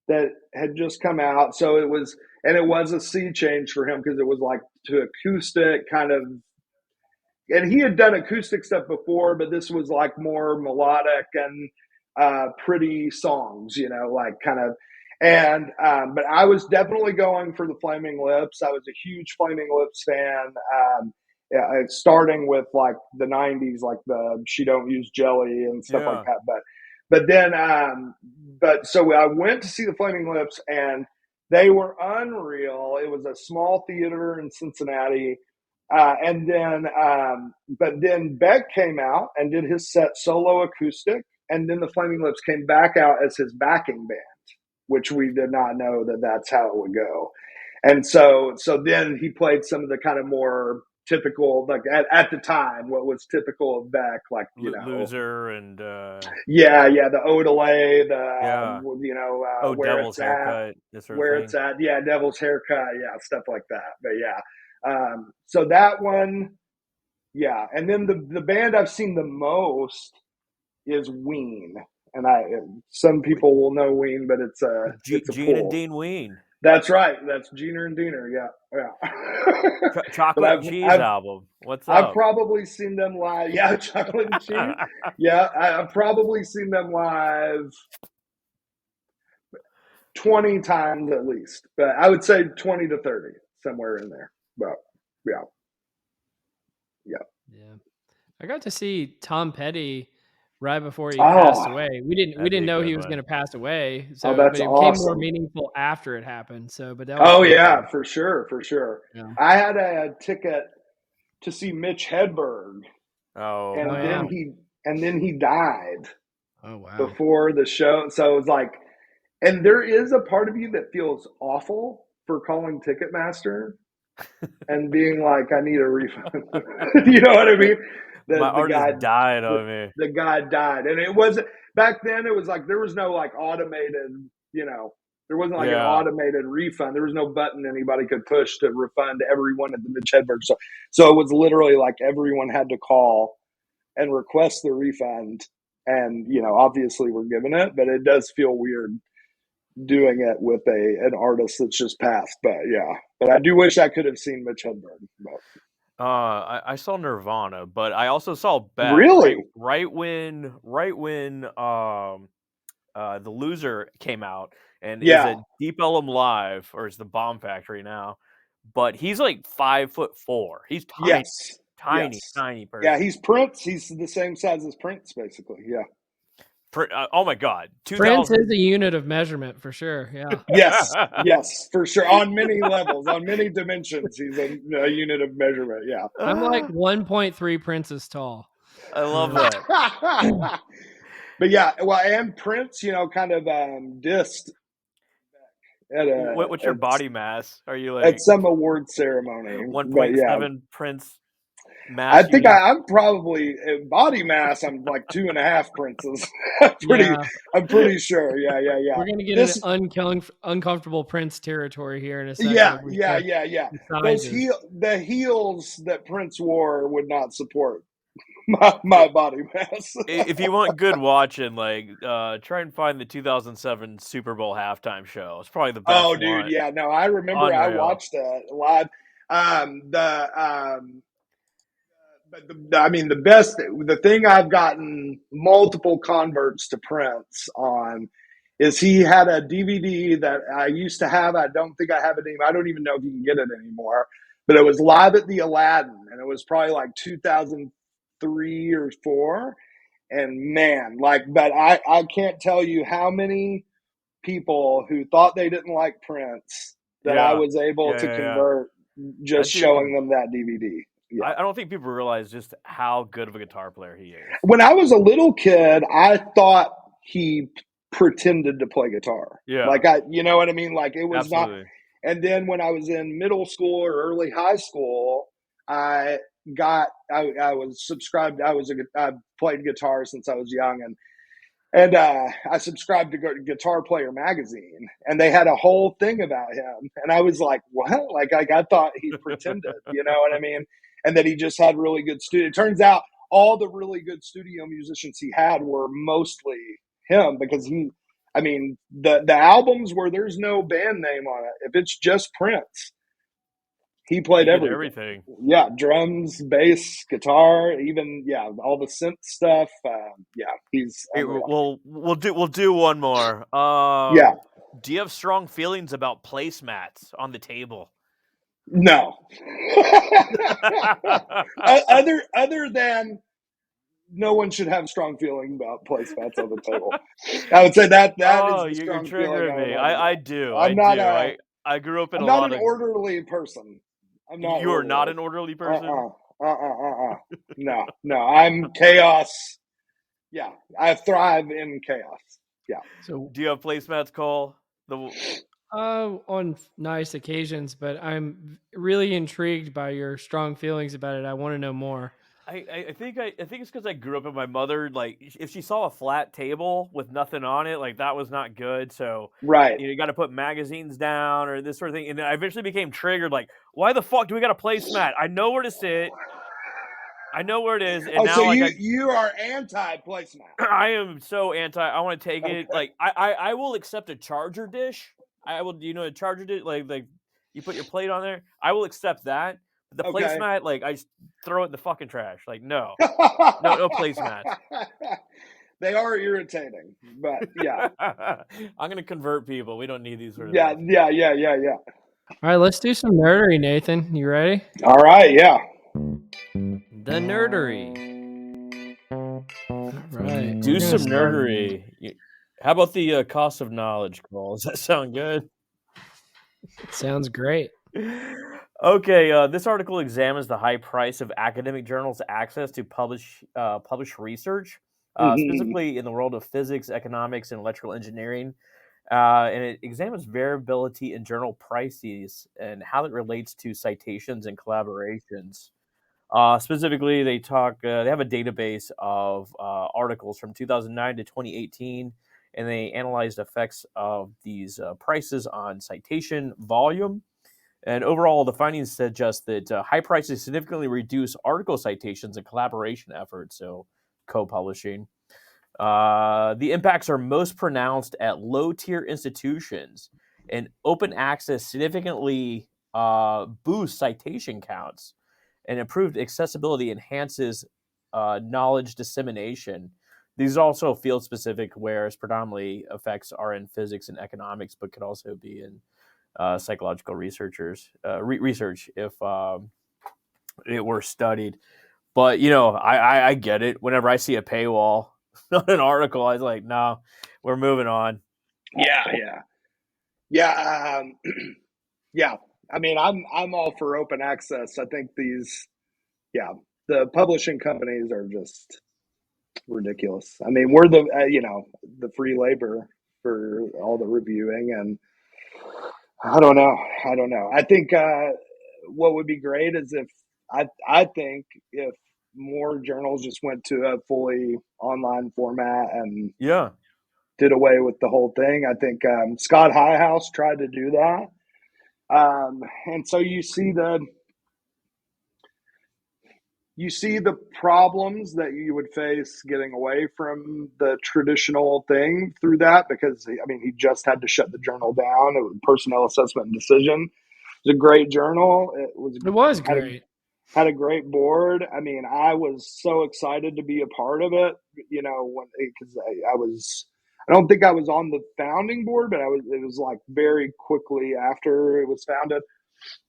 that had just come out. So it was a sea change for him, because it was like to acoustic kind of. and he had done acoustic stuff before, but this was like more melodic and pretty songs, like kind of. And but I was definitely going for the Flaming Lips. I was a huge Flaming Lips fan. Yeah, starting with like the '90s, like the "She Don't Use Jelly" and stuff like Yeah. that. But then, but so I went to see the Flaming Lips, and they were unreal. It was a small theater in Cincinnati. And then, but then Beck came out and did his set solo acoustic, and then the Flaming Lips came back out as his backing band, which we did not know that that's how it would go. And so then he played some of the kind of more typical, like at the time, what was typical of Beck, like Loser and yeah, the Odelay, yeah. where Devil's it's at, Haircut, this sort of thing. yeah, Devil's Haircut, yeah, stuff like that. But yeah, so that one, yeah, and then the band I've seen the most is Ween, and some people will know Ween, but it's a Gene and pull. Dean Ween. That's right. That's Jeaner and Diener. Yeah. But Chocolate and Cheese album. What's I've up? probably seen them live. Yeah, Chocolate and Cheese. Yeah, I've probably seen them live 20 times at least. But I would say 20 to 30, somewhere in there. But yeah. Yeah. I got to see Tom Petty right before he passed Oh, away. We That'd be didn't a know good he was one. going to pass away. oh, So, but that's it became more awesome. meaningful after it happened. So, but that was Oh pretty yeah, cool. for sure. Yeah. I had a ticket to see Mitch Hedberg, Oh and yeah. then he died Oh wow. before the show. So it was like, and there is a part of you that feels awful for calling Ticketmaster and being like, I need a refund. You know what I mean? My The guy, artist died on me. the guy died, and it wasn't back then. It was like there was no like automated, there wasn't like an Yeah. automated refund. There was no button anybody could push to refund everyone at the Mitch Hedberg. So it was literally like everyone had to call and request the refund, and obviously we're giving it, but it does feel weird doing it with an artist that's just passed. But yeah, but I do wish I could have seen Mitch Hedberg. But I saw Nirvana, but I also saw Beck really, right when the Loser came out and is yeah, at Deep Ellum Live, or is the Bomb Factory now. But he's like 5'4". He's tiny, yes, tiny, yes, tiny yeah. person. He's Prince. He's the same size as Prince, basically. Yeah. Oh my God, Prince 2000. is a unit of measurement for sure. Yeah. Yes, for sure. On many levels, on many dimensions, he's a unit of measurement. Yeah. I'm like 1.3 Princes tall. I love that. But yeah, well, and Prince, kind of dissed What's your body mass? Are you at like some award ceremony. But yeah, 1.7 Prince I mass think unit? I'm probably body mass. I'm like 2.5 Princes. Yeah. I'm pretty sure. Yeah. We're gonna get This, into uncomfortable Prince territory here in a second. yeah. We start the sizes. The heels that Prince wore would not support my body mass. If you want good watching, like try and find the 2007 Super Bowl halftime show. It's probably the best Oh, dude, one. yeah. No, I remember I Unreal. watched it live. But the thing I've gotten multiple converts to Prince on is he had a DVD that I used to have. I don't think I have it anymore. I don't even know if you can get it anymore. But it was Live at the Aladdin, and it was probably like 2003 or 4. And man, but I can't tell you how many people who thought they didn't like Prince that I Yeah. was able to Yeah. convert That just dude, showing them that DVD. Yeah. I don't think people realize just how good of a guitar player he is. When I was a little kid, I thought he pretended to play guitar. Yeah. Like you know what I mean? Like it was Absolutely. not. And then when I was in middle school or early high school, I was subscribed. I played guitar since I was young, and I subscribed to Guitar Player magazine, and they had a whole thing about him, and I was like, "What?" Like I thought he pretended, you know what I mean? And that he just had really good studio. It turns out all the really good studio musicians he had were mostly him, because the albums where there's no band name on it, if it's just Prince, He played He did everything. everything. Yeah, drums, bass, guitar, even all the synth stuff. He's Hey, unreal. we'll do one more. Yeah, Do you have strong feelings about placemats on the table? no. Other than no one should have strong feelings about placemats on the table. I would say that is Oh, the you're strong feeling triggering I would me. have I about. do. I I'm not do. a I grew up in I'm a not lot an of. orderly person. I'm not You are not orderly. an orderly person. Uh-uh. Uh-uh. No. I'm chaos. Yeah. I thrive in chaos. Yeah. So, Do you have placemats, Cole? The on nice occasions, but I'm really intrigued by your strong feelings about it. I want to know more. I think it's because I grew up with my mother. Like, if she saw a flat table with nothing on it, like that was not good. So, Right. you got to put magazines down or this sort of thing. And I eventually became triggered. Like, why the fuck do we got a placemat? I know where to sit. I know where it is. And Oh, so now, like, you are anti placemat. I am so anti. I want to take it. Okay. Like, I will accept a charger dish. I will. A charger dish. Like you put your plate on there. I will accept that. But the Okay. placemat, like, I just throw it in the fucking trash. Like, no, no placemats. They are irritating, but yeah. I'm gonna convert people. We don't need these sort of Yeah. things. All right, let's do some nerdery, Nathan. You ready? All right, yeah. The nerdery. All right. Do We're gonna some start. nerdery. How about the cost of knowledge, Cole? Does that sound good? Sounds great. Okay, this article examines the high price of academic journals' access to published research, Mhm. specifically in the world of physics, economics, and electrical engineering. And it examines variability in journal prices and how it relates to citations and collaborations. Specifically, they have a database of articles from 2009 to 2018, and they analyzed effects of these prices on citation volume. And overall, the findings suggest that high prices significantly reduce article citations and collaboration efforts, so co-publishing. The impacts are most pronounced at low-tier institutions, and open access significantly boosts citation counts, and improved accessibility enhances knowledge dissemination. These are also field specific, whereas predominantly effects are in physics and economics, but could also be in psychological research if it were studied. But I get it. Whenever I see a paywall on an article, I was like, no, we're moving on. Yeah. Yeah. I mean, I'm all for open access. I think the publishing companies are just ridiculous. I mean, we're the free labor for all the reviewing, and I don't know. I think what would be great is if I think if more journals just went to a fully online format and Yeah. did away with the whole thing. I think Scott Highhouse tried to do that, and so you see the problems that you would face getting away from the traditional thing through that, because I mean he just had to shut the journal down. It was Personnel Assessment and Decision. It was a great journal. It was Had a great. had a great board. I mean, I was so excited to be a part of it. Because I don't think I was on the founding board, but I was. It was like very quickly after it was founded,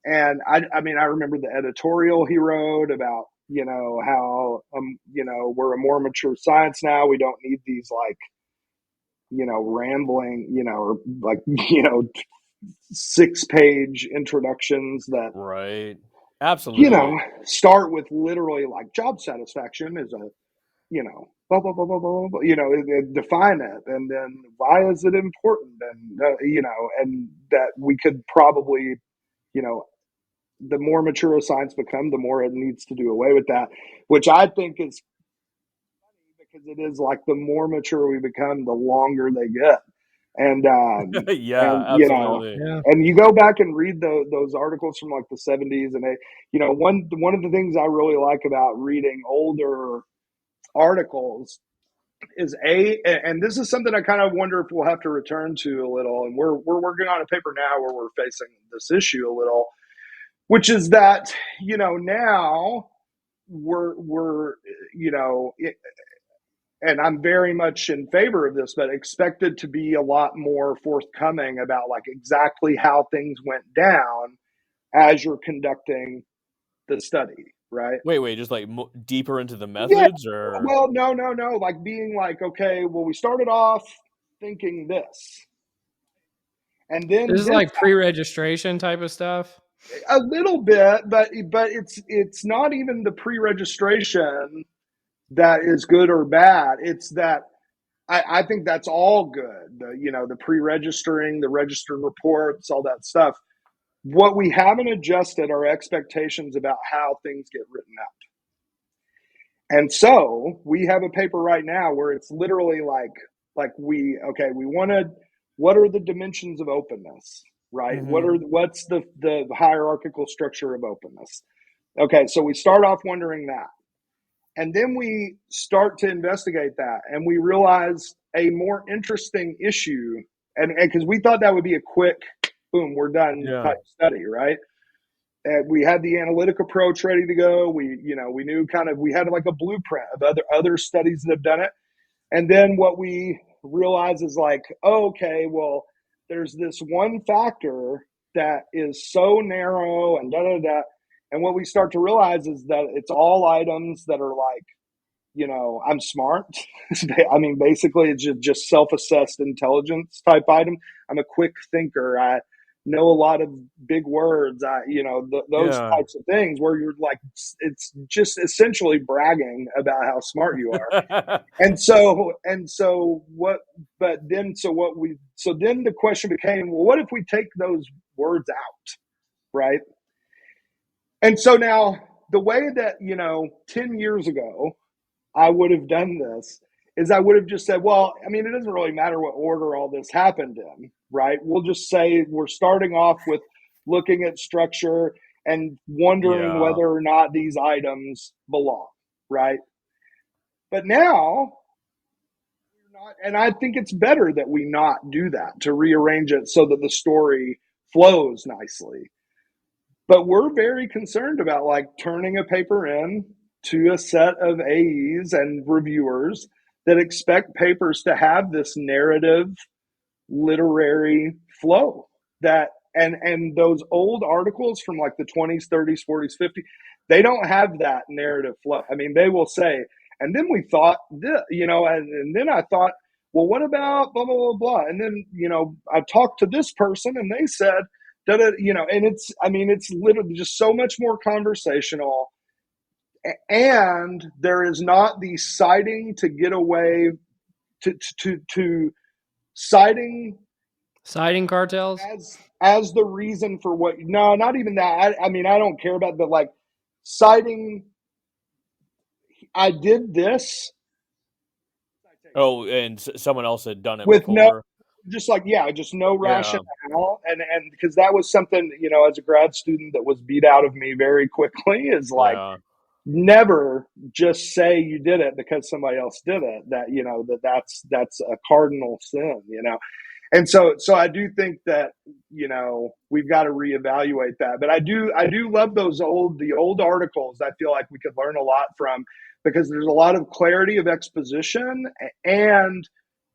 and I mean, I remember the editorial he wrote about how we're a more mature science now. We don't need these like rambling or like 6-page introductions that Right. Absolutely. start with literally like job satisfaction is a blah blah blah blah blah, blah define it, and then why is it important, and and that we could probably you know the more mature a science become, the more it needs to do away with that, which I think is funny because it is like the more mature we become, the longer they get, and Yeah, absolutely. Yeah. and you go back and read those articles from like the 70s, and one of the things I really like about reading older articles is and this is something I kind of wonder if we'll have to return to a little, and we're working on a paper now where we're facing this issue a little, which is that, now we're and I'm very much in favor of this, but expected to be a lot more forthcoming about like exactly how things went down as you're conducting the study, right? Wait, just like deeper into the Yeah. methods, or Well, no. Like being like, okay, well, we started off thinking this, and This then is this like pre-registration type of stuff. a little bit, but it's not even the pre-registration that is good or bad. It's that I think that's all good. The pre-registering, the registered reports, all that stuff. What we haven't adjusted are expectations about how things get written up. And so we have a paper right now where it's literally like we wanted, what are the dimensions of openness, right? mm-hmm. What's the hierarchical structure of openness? Okay, so we start off wondering that. And then we start to investigate that and we realize a more interesting issue. And because we thought that would be a quick, boom, we're done Yeah, type study, right? And we had the analytic approach ready to go. We knew we had like a blueprint of other studies that have done it. And then what we realize is like, oh, okay, well, there's this one factor that is so narrow and da da da. And what we start to realize is that it's all items that are like, I'm smart. I mean, basically, it's just self-assessed intelligence type item. I'm a quick thinker. I know a lot of big words. Those yeah. types of things where you're like, it's just essentially bragging about how smart you are. And so what? But then, so then the question became, well, what if we take those words out, right? And so now the way that 10 years ago I would have done this is I would have just said, well, I mean, it doesn't really matter what order all this happened in, right? We'll just say we're starting off with looking at structure and wondering Yeah. whether or not these items belong, right? But now, we're not, and I think it's better that we not do that, to rearrange it so that the story flows nicely. But we're very concerned about like turning a paper in to a set of AEs and reviewers that expect papers to have this narrative literary flow that and those old articles from like the 20s, 30s, 40s, 50s, they don't have that narrative flow. I mean, they will say, and then we thought this, and then I thought, well, what about blah blah blah blah, and then I talked to this person and they said that and it's literally just so much more conversational, and there is not the citing to get away to citing Cartels. as the reason for what. No, not even that. I mean, I don't care about the like citing. I did this Oh, and someone else had done it with no, before. just like, yeah, just no Yeah, rationale, and because that was something, as a grad student, that was beat out of me very quickly, is like, yeah. never just say you did it because somebody else did it. That's a cardinal sin. And so I do think that we've got to reevaluate that. But I do love the old articles. I feel like we could learn a lot from, because there's a lot of clarity of exposition, and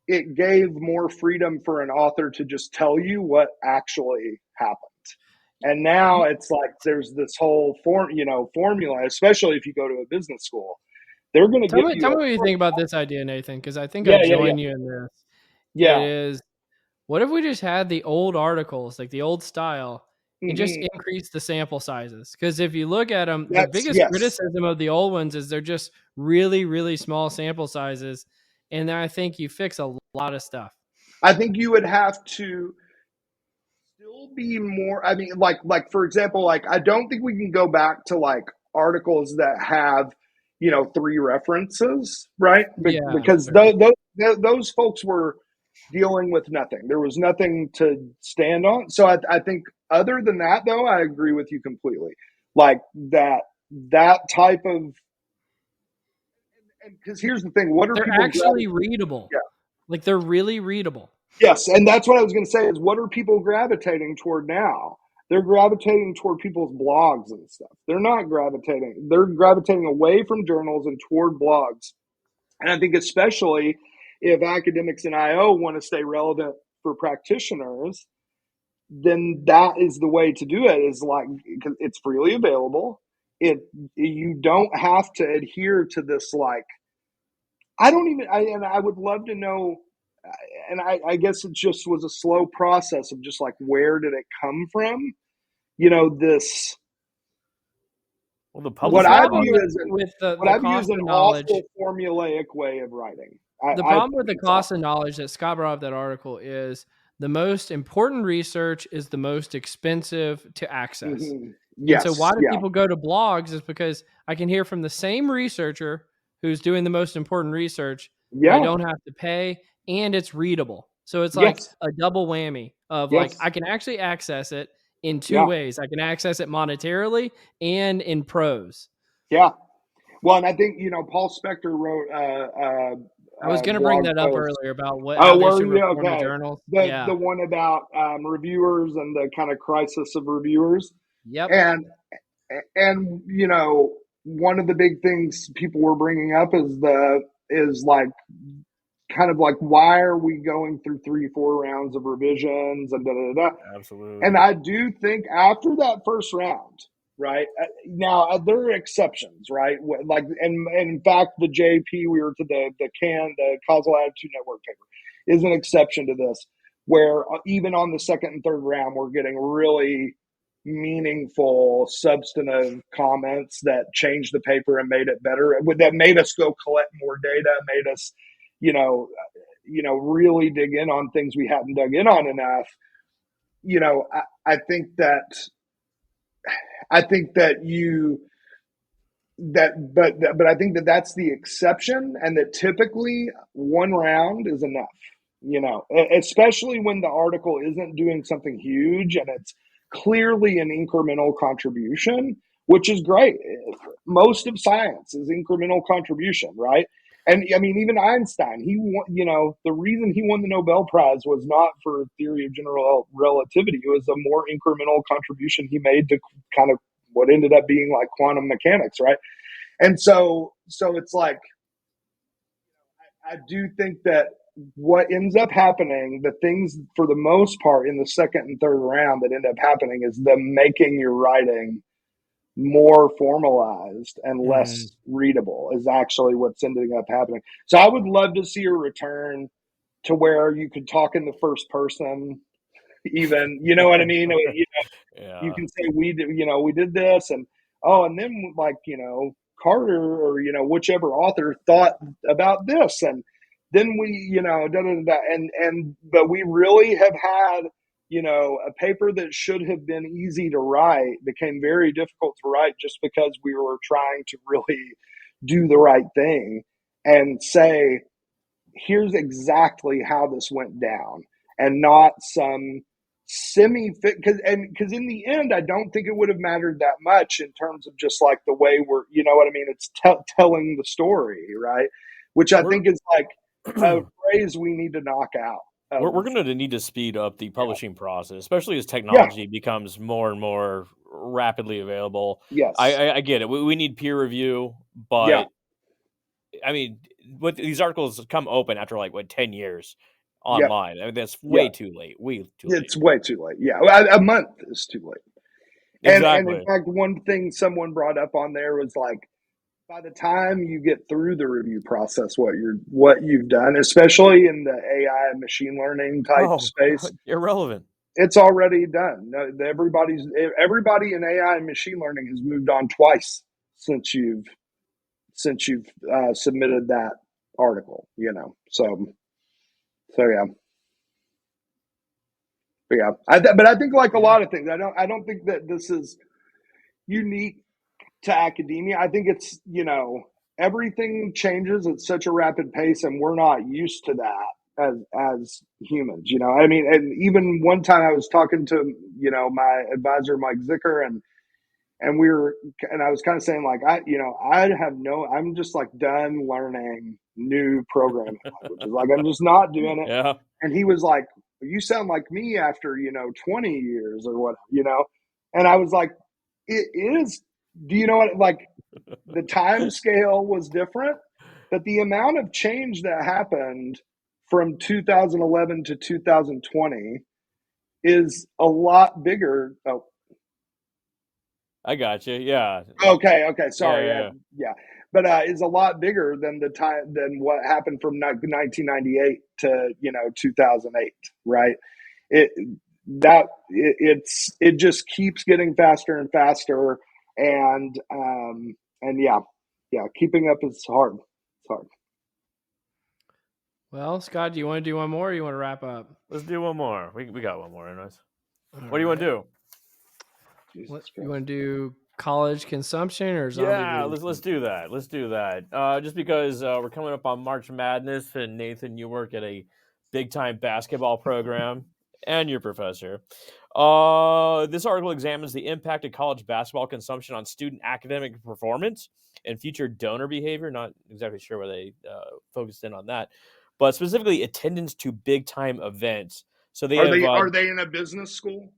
it gave more freedom for an author to just tell you what actually happened. And now it's like there's this whole formula, especially if you go to a business school. They're going to Tell give me, you tell a me what you formula. think about this idea, Nathan, because I think I Yeah, yeah, yeah, join you in this. It yeah. is, what if we just had the old articles, like the old style, and just Mm-hmm. increase the sample sizes? Because if you look at them, the That's biggest yes. criticism of the old ones is they're just really, really small sample sizes. And then I think you fix a lot of stuff. I think you would have to still be more. I mean, like for example, like I don't think we can go back to like articles that have 3 references, right? Yeah, Because sure. those folks were dealing with nothing. There was nothing to stand on. So I think other than that, though, I agree with you completely. Like that type of, and because here's the thing, what are They're people actually gravitating? readable. Yeah. Like they're really readable. Yes, and that's what I was going to say is, what are people gravitating toward now? they're gravitating toward people's blogs and stuff. They're gravitating away from journals and toward blogs. And I think especially if academics and IO want to stay relevant for practitioners, then that is the way to do it, is like, it's freely available. You don't have to adhere to this, like, and I would love to know, and I guess it just was a slow process of just like, where did it come from? This, Well, the Well, the what publisher I problem view cost. as an, with what the I view as cost an of knowledge, awful formulaic way of writing. the I problem think with the it's cost of awful. knowledge that Scott brought up that article is the most important research is the most expensive to access. Mm-hmm. And so why Yes. do Yeah. people go to blogs is because I can hear from the same researcher who's doing the most important research, but I Yeah. don't have to pay and it's readable. So it's like Yes. a double whammy of like Yes. I can actually access it in two Yeah. ways. I can access it monetarily and in prose. Yeah. Well, and I think, Paul Spector wrote I was a going to bring blog that up post. earlier about how Oh, they were should you? reform the Okay. journals. The Yeah. one about reviewers and the kind of crisis of reviewers. Yep. And one of the big things people were bringing up is like, kind of like, why are we going through 3-4 rounds of revisions and da da da. And Absolutely. I do think after that first round, right? Now there are exceptions, right? Like, and in fact, the JP we were to the Causal Attitude Network paper is an exception to this, where even on the second and third round, we're getting really meaningful, substantive comments that changed the paper and made it better. That made us go collect more data, made us, you know, really dig in on things we hadn't dug in on enough. I think that you that but I think that that's the exception, and that typically one round is enough. Especially when the article isn't doing something huge and it's clearly an incremental contribution, which is great. Most of science is incremental contribution, right? And I mean, even Einstein, the reason he won the Nobel Prize was not for theory of general relativity. It was a more incremental contribution he made to kind of what ended up being like quantum mechanics, right? And so it's like, I do think that what ends up happening, the things for the most part in the second and third round that end up happening, is them making your writing more formalized and Mhm. less readable, is actually what's ending up happening. So I would love to see a return to where you could talk in the first person, even, you know what I mean? You Yeah. can say, we did this, and and then, like, Carter, or whichever author thought about this, and then we, da, da, da, da, and but we really have had, a paper that should have been easy to write became very difficult to write, just because we were trying to really do the right thing and say, here's exactly how this went down, and not some semi fit, because in the end, I don't think it would have mattered that much in terms of just like the way we're, you know what I mean, it's telling the story, right? Which I We're think is like a phrase we need to knock out of. we're going to need to speed up the Yeah. publishing process, especially as Yeah. technology becomes more and more rapidly available. Yes. I get it. We need peer review, Yeah. but I mean, what these articles come open after like what 10 years Yeah. online. I mean, that's Yeah. way too late. Way too late. It's way too late. Yeah. A month is too late. And in Exactly. fact, one thing someone brought up on there was like, by the time you get through the review process, what you've done, especially in the AI and machine learning type Oh, space, irrelevant. it's already done. Everybody in AI and machine learning has moved on twice since you've submitted that article. So yeah, but yeah. But I think, like a Yeah. lot of things, I don't think that this is unique to academia. I think it's, everything changes at such a rapid pace, and we're not used to that as humans. I mean, and even one time I was talking to, my advisor, Mike Zicker, and I was kind of saying, like, I'm just like done learning new programming languages. Like, I'm just not doing it. Yeah. And he was like, you sound like me after, 20 years or what, And I was like, it is. Do you know what? Like, the time scale was different, but the amount of change that happened from 2011 to 2020 is a lot bigger. Oh, I got you. Yeah. okay, Yeah, sorry, yeah, yeah. yeah, but is a lot bigger than the time than what happened from 1998 to 2008, right? It it just keeps getting faster and faster, and yeah, keeping up is hard. It's hard. Well, Scott, do you want to do one more or you want to wrap up? Let's do one more. We got one more, anyways. All What do you want to right. do? Jesus What, you Christ. want to do college consumption or zombie Yeah, video let's games? do that. Let's do that. Just because we're coming up on March Madness, and Nathan, you work at a big time basketball program, and you're a professor. This article examines the impact of college basketball consumption on student academic performance and future donor behavior. Not exactly sure where they focused in on that, but specifically attendance to big time events. So they have. Are they in a business school?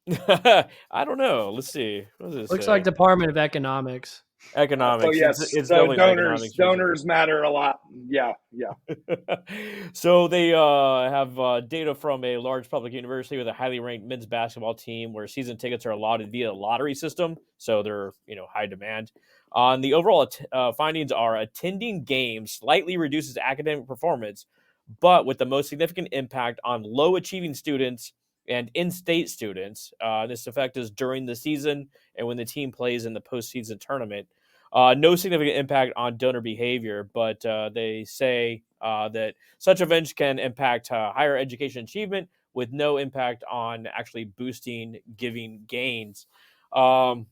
I don't know. Let's see. What does it Looks like say? Department of Economics. So Economics. It's yes, it's so definitely an economics reason. donors matter a lot. Yeah, yeah. So they have data from a large public university with a highly ranked men's basketball team where season tickets are allotted via a lottery system, so they're high demand. On the overall findings are attending games slightly reduces academic performance, but with the most significant impact on low achieving students and in-state students. This effect is during the season and when the team plays in the postseason tournament. No significant impact on donor behavior, but they say that such events can impact higher education achievement with no impact on actually boosting giving gains. Um,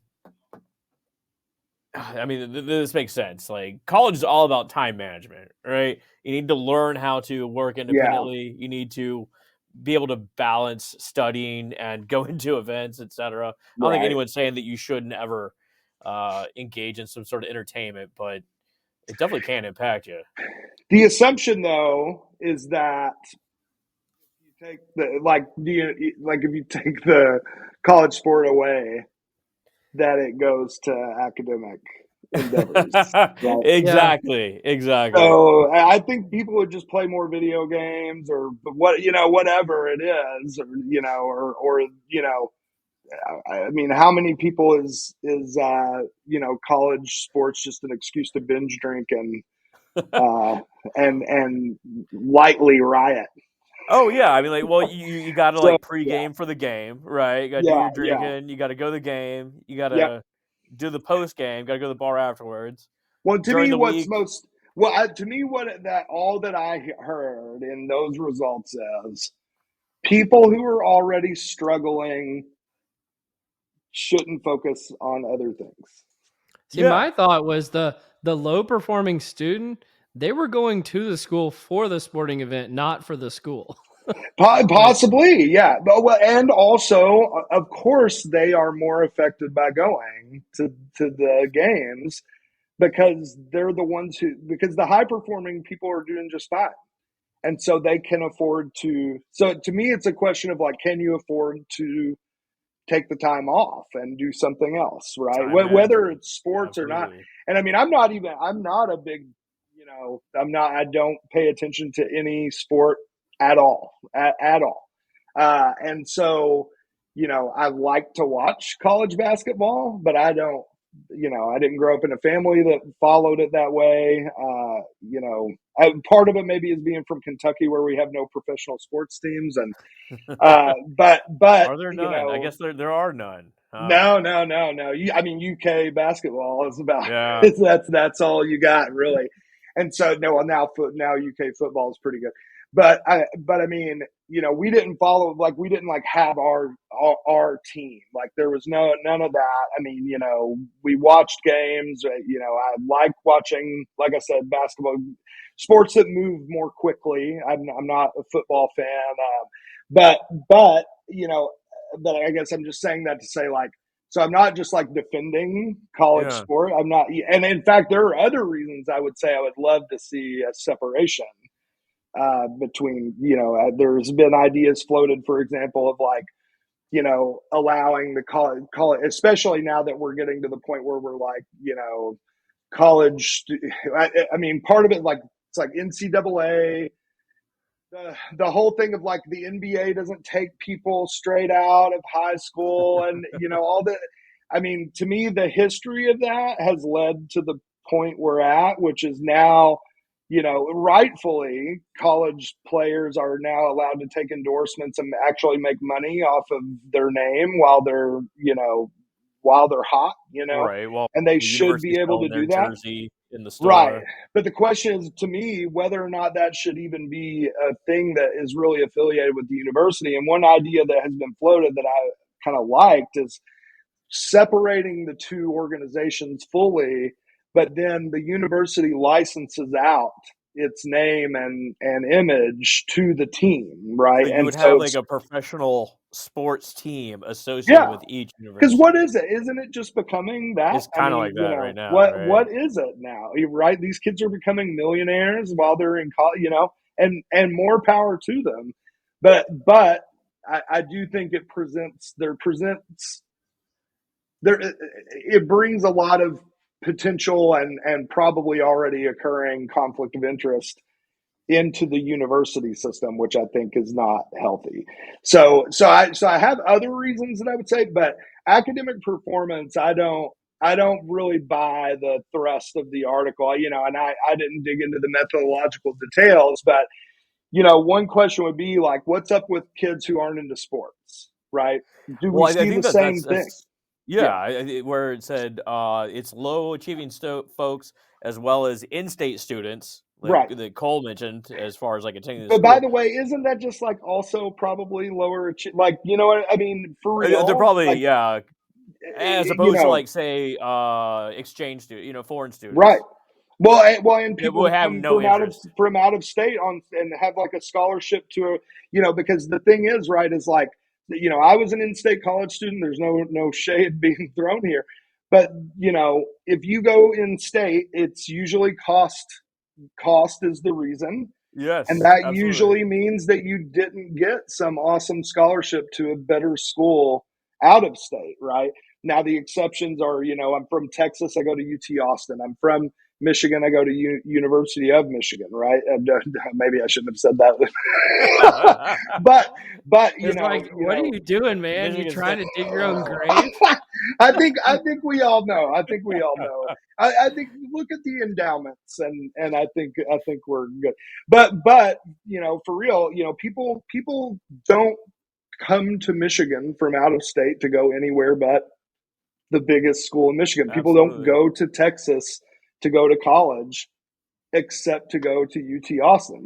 I mean, this makes sense. Like, college is all about time management, right? You need to learn how to work Yeah, independently. You need to be able to balance studying and go into events, etc. I don't think right. anyone's saying that you shouldn't ever engage in some sort of entertainment, but it definitely can impact you. The assumption though is that you take the do you like if you take the college sport away, that it goes to academic endeavors, right? Yeah. Exactly, exactly. So I think people would just play more video games or whatever it is, I mean, how many people is college sports just an excuse to binge drink uh, and lightly riot? Oh yeah, I mean, like, well, you got to So like pregame for the game, right? You got to do yeah, your yeah, drinking. You got to go to the game. You got yeah. to do the post game. Got to go to the bar afterwards. Well, to During me, the what's week, most well to me what that all that I heard in those results is people who are already struggling shouldn't focus on other things. See, yeah, my thought was the low performing student, they were going to the school for the sporting event, not for the school. Right. Possibly, yeah. But and also, of course, they are more affected by going to the games because they're the ones who because the high performing people are doing just fine, and so they can afford to. So to me, it's a question of like, can you afford to take the time off and do something else, right? time Whether management, it's sports or not. absolutely. And I mean, I'm not a big, I don't pay attention to any sport at all, at all. And so, I like to watch college basketball, but I don't, I didn't grow up in a family that followed it that way. Part of it maybe is being from Kentucky where we have no professional sports teams. And, but, Are there none? I guess there are none. no, no, no, no. I mean, UK basketball is about Yeah, that's all you got really. And so no, well, now UK football is pretty good. But I mean, we didn't follow we didn't have our team. Like there was none of that. I mean, we watched games. I like watching, like I said, basketball, sports that move more quickly. I'm not a football fan, but but you know but I guess I'm just saying that to say so I'm not just defending college yeah. sport. I'm not, and in fact, there are other reasons I would say I would love to see a separation between. There's been ideas floated, for example, of allowing the college, especially now that we're getting to the point where we're like, college. I mean, part of it, like, it's like NCAA, the whole thing of like the NBA doesn't take people straight out of high school, and all the. I mean, to me, the history of that has led to the point we're at, which is now, rightfully, college players are now allowed to take endorsements and actually make money off of their name while they're hot, Right. Well, and they the should university's be able to selling their do that. jersey in the Right. store. But the question is, to me, whether or not that should even be a thing that is really affiliated with the university. And one idea that has been floated that I kind of liked is separating the two organizations fully, but then the university licenses out its name and image to the team, So right? you And would have so, like a professional sports team associated yeah, with each because what university. is it? Isn't it just becoming that? It's I kind of mean, like that right now, what right? is it now? Right? These kids are becoming millionaires while they're in college, and more power to them. But I do think it brings a lot of potential and probably already occurring conflict of interest into the university system, which I think is not healthy. So I have other reasons that I would say, but academic performance, I don't really buy the thrust of the article, and I didn't dig into the methodological details, but one question would be like, what's up with kids who aren't into sports, right? Do we Well, I see the think same thing? yeah, Yeah, where it said it's low achieving folks as well as in-state students, like right. that Cole mentioned, as far as like attending the But by school. the way, isn't that just like also probably lower, like, what I mean, for They're real? probably, Like, yeah, as you opposed to know, like say exchange student, foreign right. students Well, and that people would have come no interest. from out of state on and have like a scholarship to a, because the thing is, right, is like, I was an in-state college student. There's no shade being thrown here, but if you go in state, it's usually cost is the reason. And Yes, that absolutely. usually means that you didn't get some awesome scholarship to a better school out of state, right? Now, the exceptions are, I'm from Texas, I go to UT Austin. I'm from Michigan, I go to University of Michigan, right? And, maybe I shouldn't have said that. but, It's like, what are you doing, man? You Michigan trying State. to dig your own grave? I think we all know. I think we all know. I think look at the endowments, and I think we're good. But for real, people don't come to Michigan from out of state to go anywhere but the biggest school in Michigan. People don't Absolutely. go to Texas to go to college except to go to UT Austin.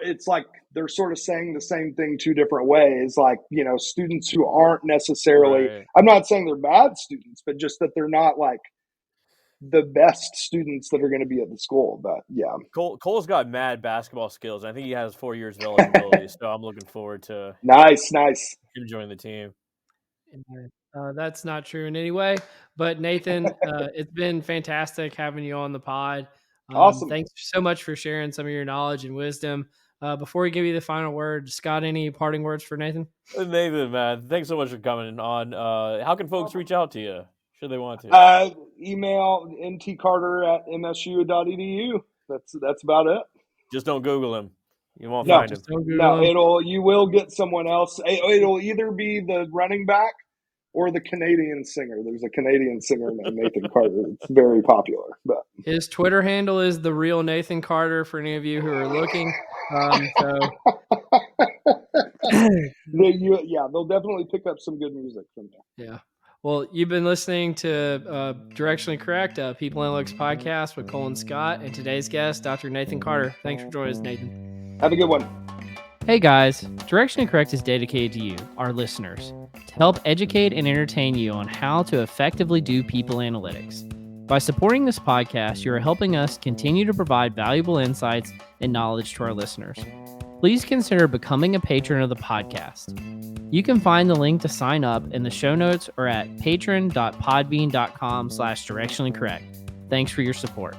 It's like they're sort of saying the same thing two different ways. Like, students who aren't necessarily, Right. I'm not saying they're bad students, but just that they're not like the best students that are going to be at the school. But yeah. Cole's got mad basketball skills. I think he has 4 years of eligibility, so I'm looking forward to Nice. him joining the team. That's not true in any way. But Nathan, it's been fantastic having you on the pod. Awesome. Thanks so much for sharing some of your knowledge and wisdom. Before we give you the final word, Scott, any parting words for Nathan? Nathan, man, thanks so much for coming on. How can folks reach out to you should they want to? Email ntcarter@msu.edu. That's about it. Just don't Google him. You won't No, find him. Just don't no, Google him. you will get someone else. It'll either be the running back or the Canadian singer. There's a Canadian singer named Nathan Carter. It's very popular, but His Twitter handle is the real Nathan Carter for any of you who are looking. they'll definitely pick up some good music from there. Yeah. Well, you've been listening to Directionally Correct, People Analytics podcast with Cole and Scott, and today's guest, Dr. Nathan Carter. Thanks for joining us, Nathan. Have a good one. Hey guys, Directionally Correct is dedicated to you, our listeners, to help educate and entertain you on how to effectively do people analytics. By supporting this podcast, you are helping us continue to provide valuable insights and knowledge to our listeners. Please consider becoming a patron of the podcast. You can find the link to sign up in the show notes or at patron.podbean.com/directionallycorrect. Thanks for your support.